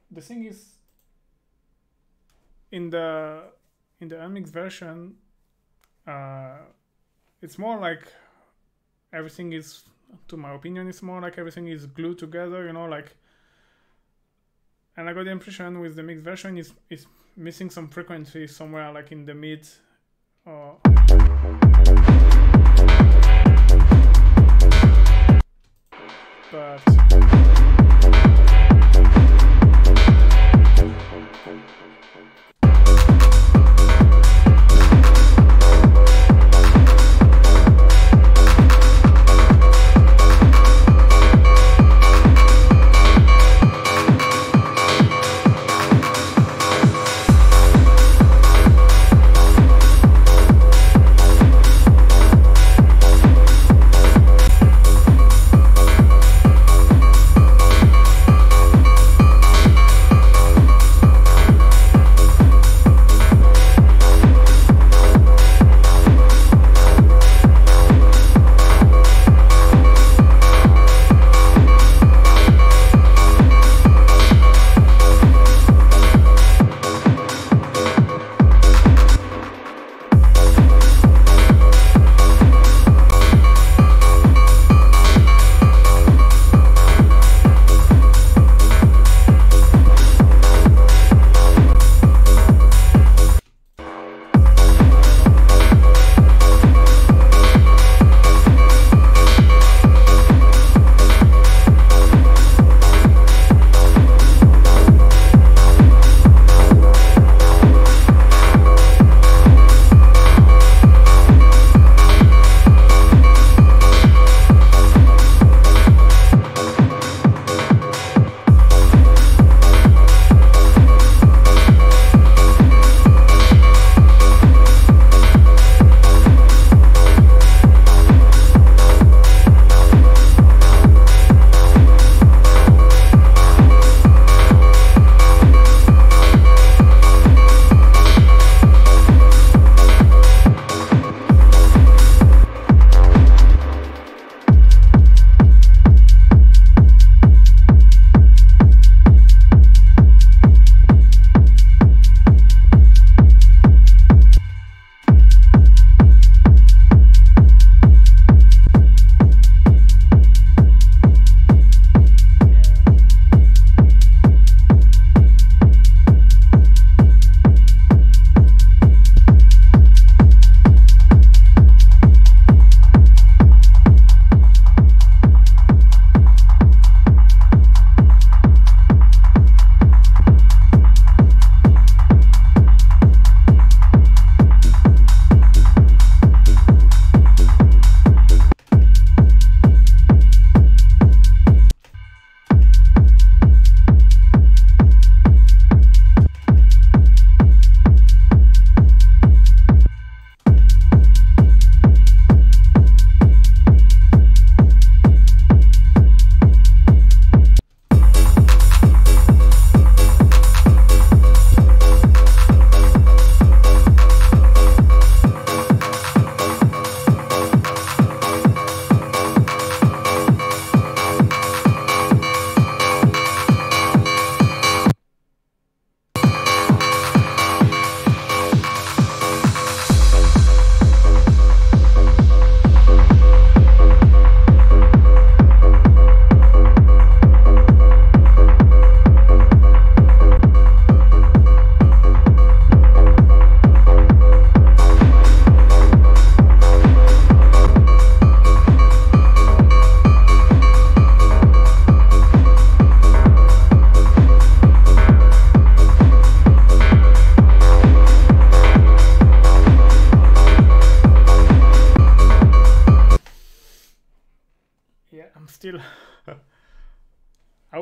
S1: The thing is, in the unmixed version, it's more like everything is, to my opinion, it's more like everything is glued together, you know, like. And I got the impression with the mixed version is missing some frequency somewhere, like in the mid. But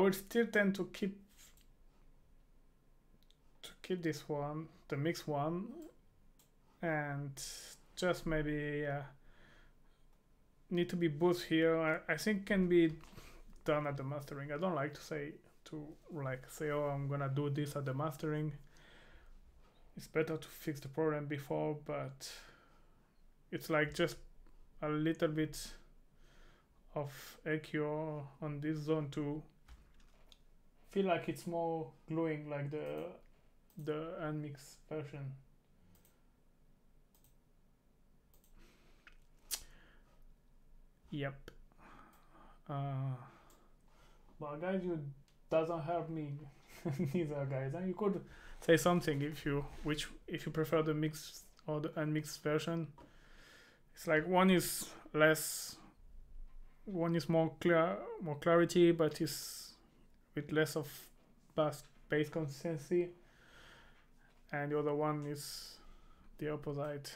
S1: would still tend to keep this one, the mix one, and just maybe need to be both here. I think can be done at the mastering. I don't like to say oh, I'm gonna do this at the mastering. It's better to fix the problem before, but it's like just a little bit of EQ on this zone to feel like it's more glowing, like the unmixed version. Yep. But guys, you doesn't help me neither, guys. And you could say something if you prefer the mixed or the unmixed version. It's like one is more clarity, but is with less of bass consistency, and the other one is the opposite.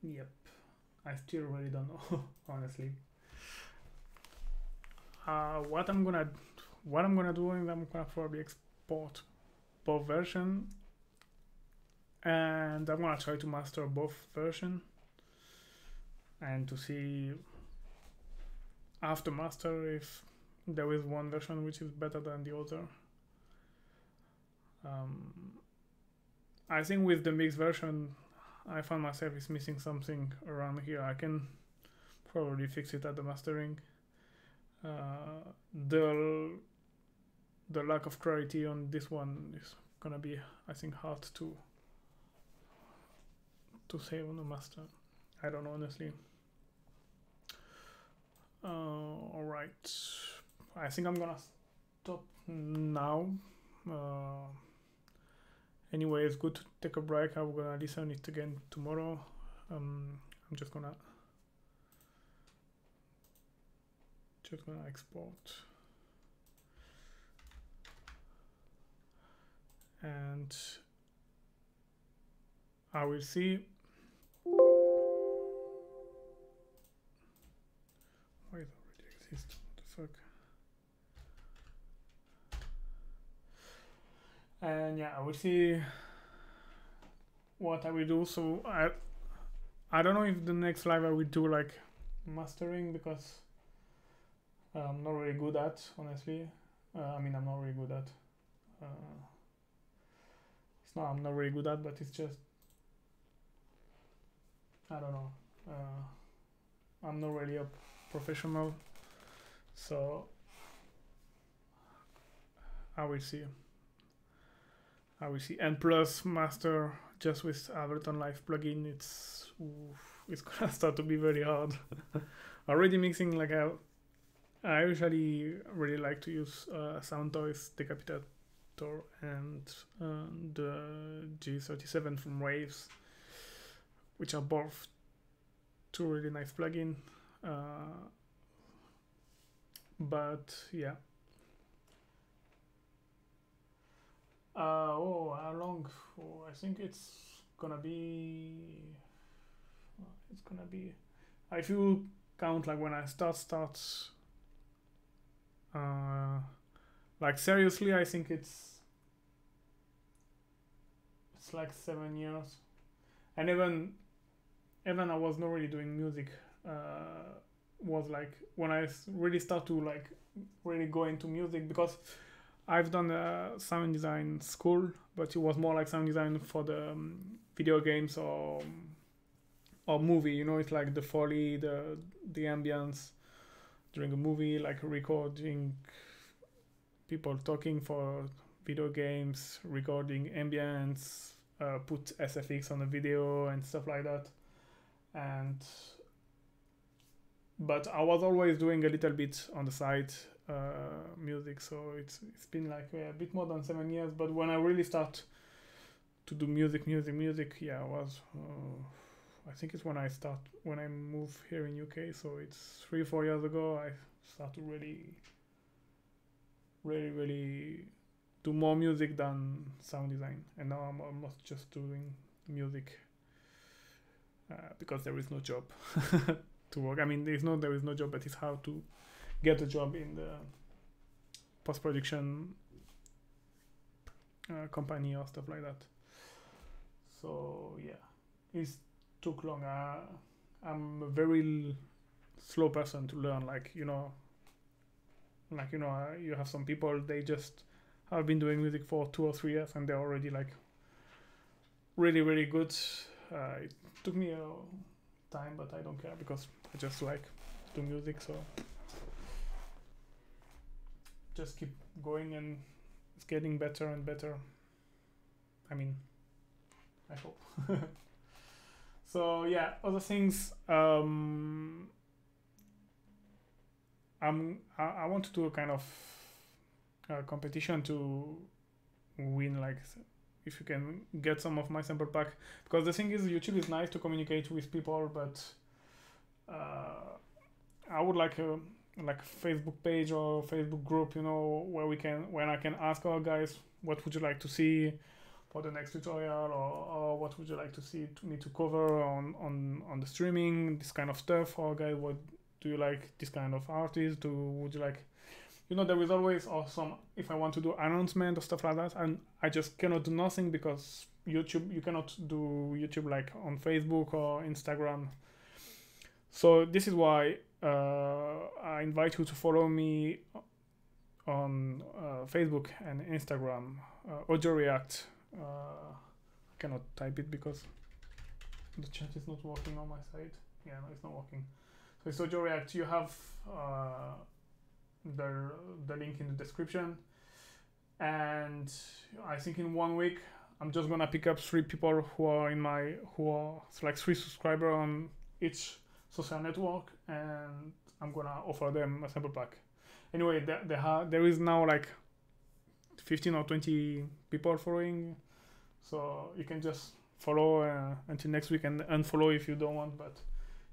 S1: Yep, I still really don't know, honestly. What I'm gonna do is I'm gonna probably export both versions, and I'm gonna try to master both versions, and to see after master if there is one version which is better than the other. I think with the mixed version, I found myself is missing something around here. I can probably fix it at the mastering. The lack of clarity on this one is gonna be, I think, hard to say on the master. I don't know, honestly. All right, I think I'm gonna stop now. Anyway, it's good to take a break. I'm gonna listen it again tomorrow. I'm just gonna Just gonna export. And I will see. Why it already exists? What the fuck? And yeah, I will see what I will do. So I don't know if the next live I will do like mastering, because I'm not really good at, honestly. I mean, I'm not really good at. It's not I'm not really good at, but it's just I don't know. I'm not really a professional, so I will see. I will see. And plus master just with Ableton Live plugin, it's gonna start to be very hard. Already mixing, like I usually really like to use Soundtoys Decapitator and the G37 from Waves, which are both two really nice plugins. But yeah. How long? Oh, I think it's gonna be. If you count like when I start. Like seriously, I think it's like 7 years, and even I was not really doing music. Was like when I really start to like really go into music, because I've done a sound design school, but it was more like sound design for the video games or movie. You know, it's like the Foley, the ambience during a movie, like recording people talking for video games, recording ambience, put SFX on the video and stuff like that. But I was always doing a little bit on the side music, so it's been like a bit more than 7 years. But when I really start to do music, yeah, I was I think it's when I moved here in UK, so it's 3-4 years ago. I started to really do more music than sound design, and now I'm almost just doing music because there is no job to work. I mean, there is no job, but it's how to get a job in the post-production company or stuff like that. So yeah, it took long. I'm a very slow person to learn. You have some people, they just have been doing music for 2 or 3 years and they're already like really, really good. It took me a time, but I don't care because I just like to do music, so just keep going and it's getting better and better. I mean, I hope. So yeah, other things. I want to do a kind of competition to win, like if you can get some of my sample pack, because the thing is, YouTube is nice to communicate with people, but I would like a Facebook page or Facebook group, you know, where I can ask our guys, what would you like to see for the next tutorial, or what would you like to see me to cover on the streaming, this kind of stuff, or guys, what do you like this kind of artist? Would you like, you know, there is always some, if I want to do announcement or stuff like that, and I just cannot do nothing because YouTube, you cannot do YouTube like on Facebook or Instagram. So this is why I invite you to follow me on Facebook and Instagram, Audio React. I cannot type it because the chat is not working on my side. Yeah, no, it's not working. So it's Audio React. You have the link in the description, and I think in 1 week I'm just gonna pick up 3 people who are like 3 subscribers on each social network, and I'm gonna offer them a sample pack. Anyway, there is now like 15 or 20 people following, so you can just follow until next week and unfollow if you don't want, but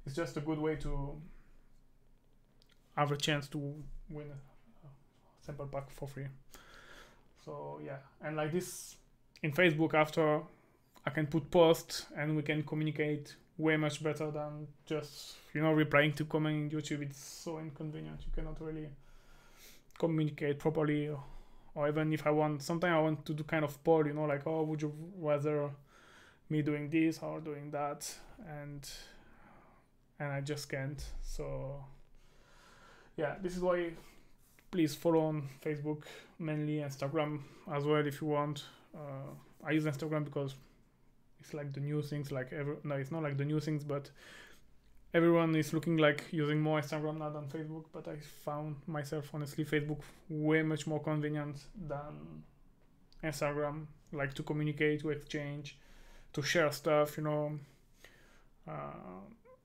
S1: it's just a good way to have a chance to win a sample pack for free. So yeah, and like this in Facebook, after I can put posts and we can communicate way much better than just, you know, replying to comment in YouTube. It's so inconvenient. You cannot really communicate properly. Or even if I want, sometimes I want to do kind of poll, you know, like, oh, would you rather me doing this or doing that? And I just can't. So yeah, this is why please follow on Facebook, mainly Instagram as well if you want. I use Instagram because it's like the new things, like no, it's not like the new things, but everyone is looking like using more Instagram now than Facebook. But I found myself, honestly, Facebook way much more convenient than Instagram, like to communicate, to exchange, to share stuff, you know.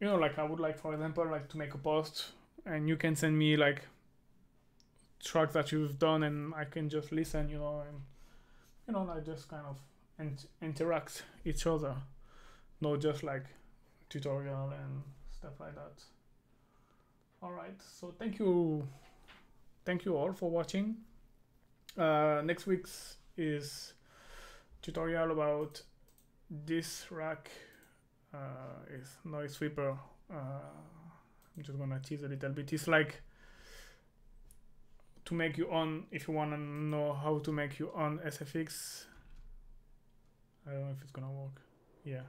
S1: Like I would like, for example, like to make a post and you can send me like tracks that you've done and I can just listen, you know, and, you know, like just kind of interact each other, not just like tutorial and stuff like that. All right, so thank you all for watching. Next week's is tutorial about this rack. Is noise sweeper. I'm just gonna tease a little bit. It's like to make you on, if you wanna know how to make you on SFX. I don't know if it's gonna work. Yeah.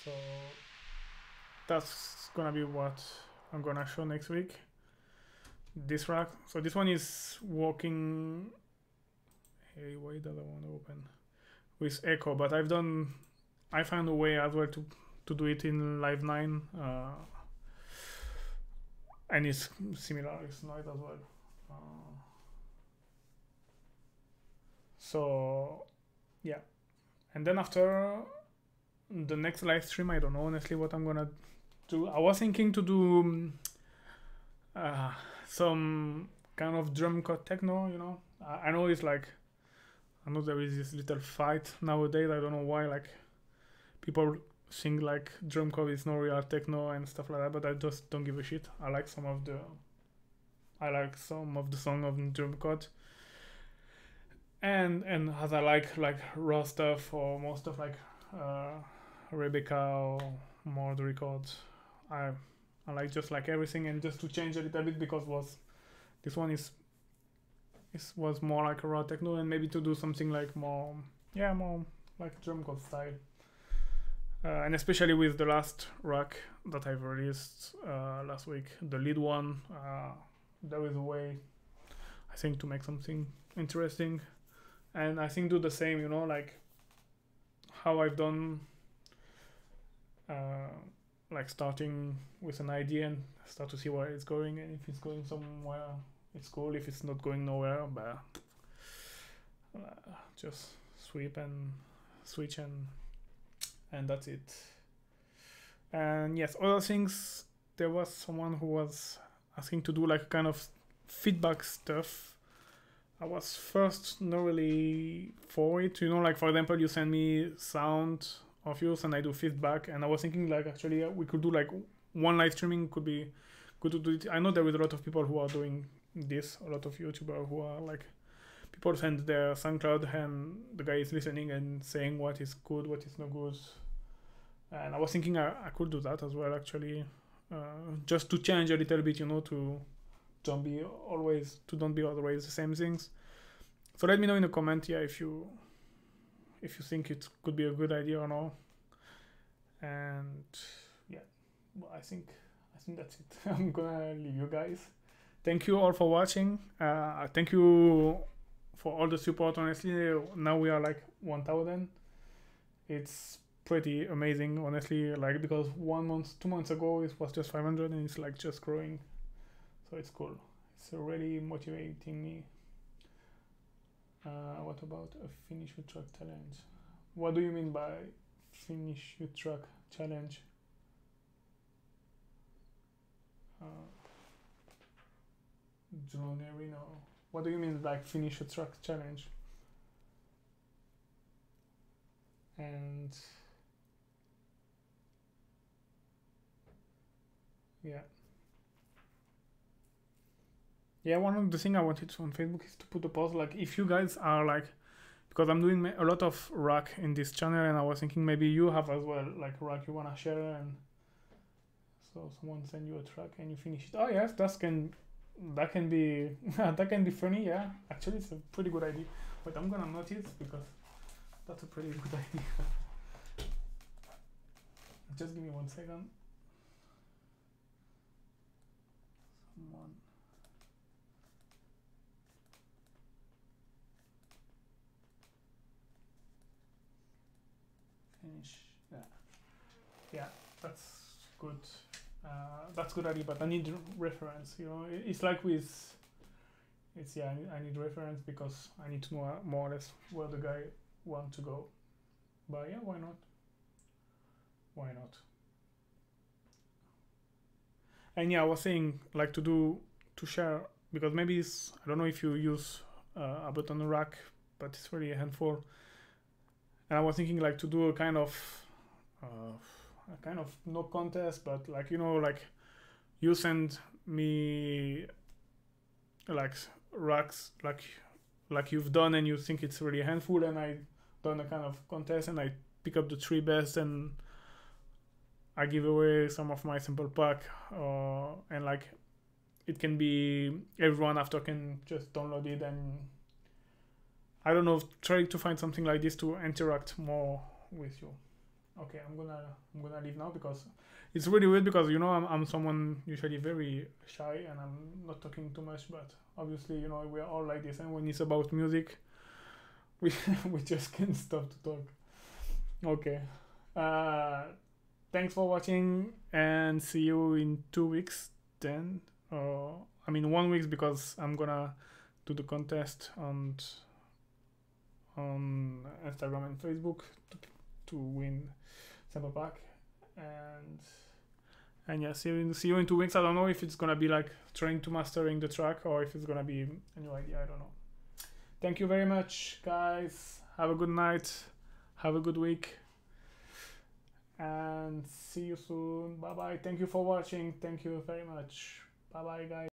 S1: So that's gonna be what I'm gonna show next week. This rack. So this one is working. Hey, why does I want to open with echo? But I found a way as well to do it in Live 9, and it's similar. It's noise as well. So yeah, and then after the next live stream, I don't know honestly what I'm gonna do. I was thinking to do some kind of drum cut techno, you know. I know it's like, I know there is this little fight nowadays. I don't know why, like people think like drum cut is no real techno and stuff like that, but I just don't give a shit. I like some of the song of drum cut, and as I like raw stuff or more stuff like Rebecca or more the records. I like just like everything, and just to change a little bit because this one was more like a raw techno, and maybe to do something like more like drum code style. And especially with the last rack that I've released last week, the lead one, there is a way, I think, to make something interesting, and I think do the same, you know, like how I've done. Like starting with an idea and start to see where it's going, and if it's going somewhere, it's cool. If it's not going nowhere, but just sweep and switch and that's it. And yes, other things. There was someone who was asking to do like kind of feedback stuff. I was first not really for it, you know, like for example, you send me sound of yours and I do feedback, and I was thinking like actually we could do like one live streaming could be good to do it. I know there is a lot of people who are doing this, a lot of YouTubers who are like, people send their SoundCloud and the guy is listening and saying what is good, what is not good, and I was thinking I could do that as well actually, just to change a little bit, you know, to don't be always the same things. So let me know in the comment, yeah, if you think it could be a good idea or not. And yeah, well, I think that's it. I'm gonna leave you guys. Thank you all for watching. Thank you for all the support. Honestly, now we are like 1,000. It's pretty amazing, honestly. Like, because 2 months ago it was just 500, and it's like just growing. So it's cool. It's really motivating me. What about a finish your track challenge? What do you mean by finish your track challenge? What do you mean like finish your track challenge? And Yeah. Yeah, one of the things I wanted to on Facebook is to put a post like if you guys are like, because I'm doing a lot of rack in this channel, and I was thinking maybe you have as well like rack you wanna share, and so someone send you a track and you finish it. Oh yes, that can be that can be funny. Yeah, actually it's a pretty good idea. But I'm gonna notice because that's a pretty good idea. Just give me 1 second. Someone. Finish. Yeah, that's good. That's good idea, but I need reference. You know, it's like with. It's yeah. I need reference because I need to know more or less where the guy wants to go. But yeah, why not? Why not? And yeah, I was saying like to share, because maybe it's, I don't know if you use a button rack, but it's really a handful. And I was thinking like to do a kind of no contest, but like, you know, like you send me like racks like you've done, and you think it's really a handful, and I done a kind of contest, and I pick up the 3 best, and I give away some of my sample pack, and like it can be everyone after can just download it, and I don't know, try to find something like this to interact more with you. Okay, I'm gonna leave now because it's really weird, because you know I'm someone usually very shy and I'm not talking too much, but obviously, you know, we're all like this, and when it's about music, we we just can't stop to talk. Okay. Thanks for watching, and see you in 2 weeks then. I mean 1 week, because I'm gonna do the contest on Instagram and Facebook to win sample pack, and yeah, see you in 2 weeks. I don't know if it's gonna be like trying to mastering the track, or if it's gonna be a new idea. I don't know. Thank you very much, guys. Have a good night. Have a good week. And see you soon. Bye bye. Thank you for watching. Thank you very much. Bye bye, guys.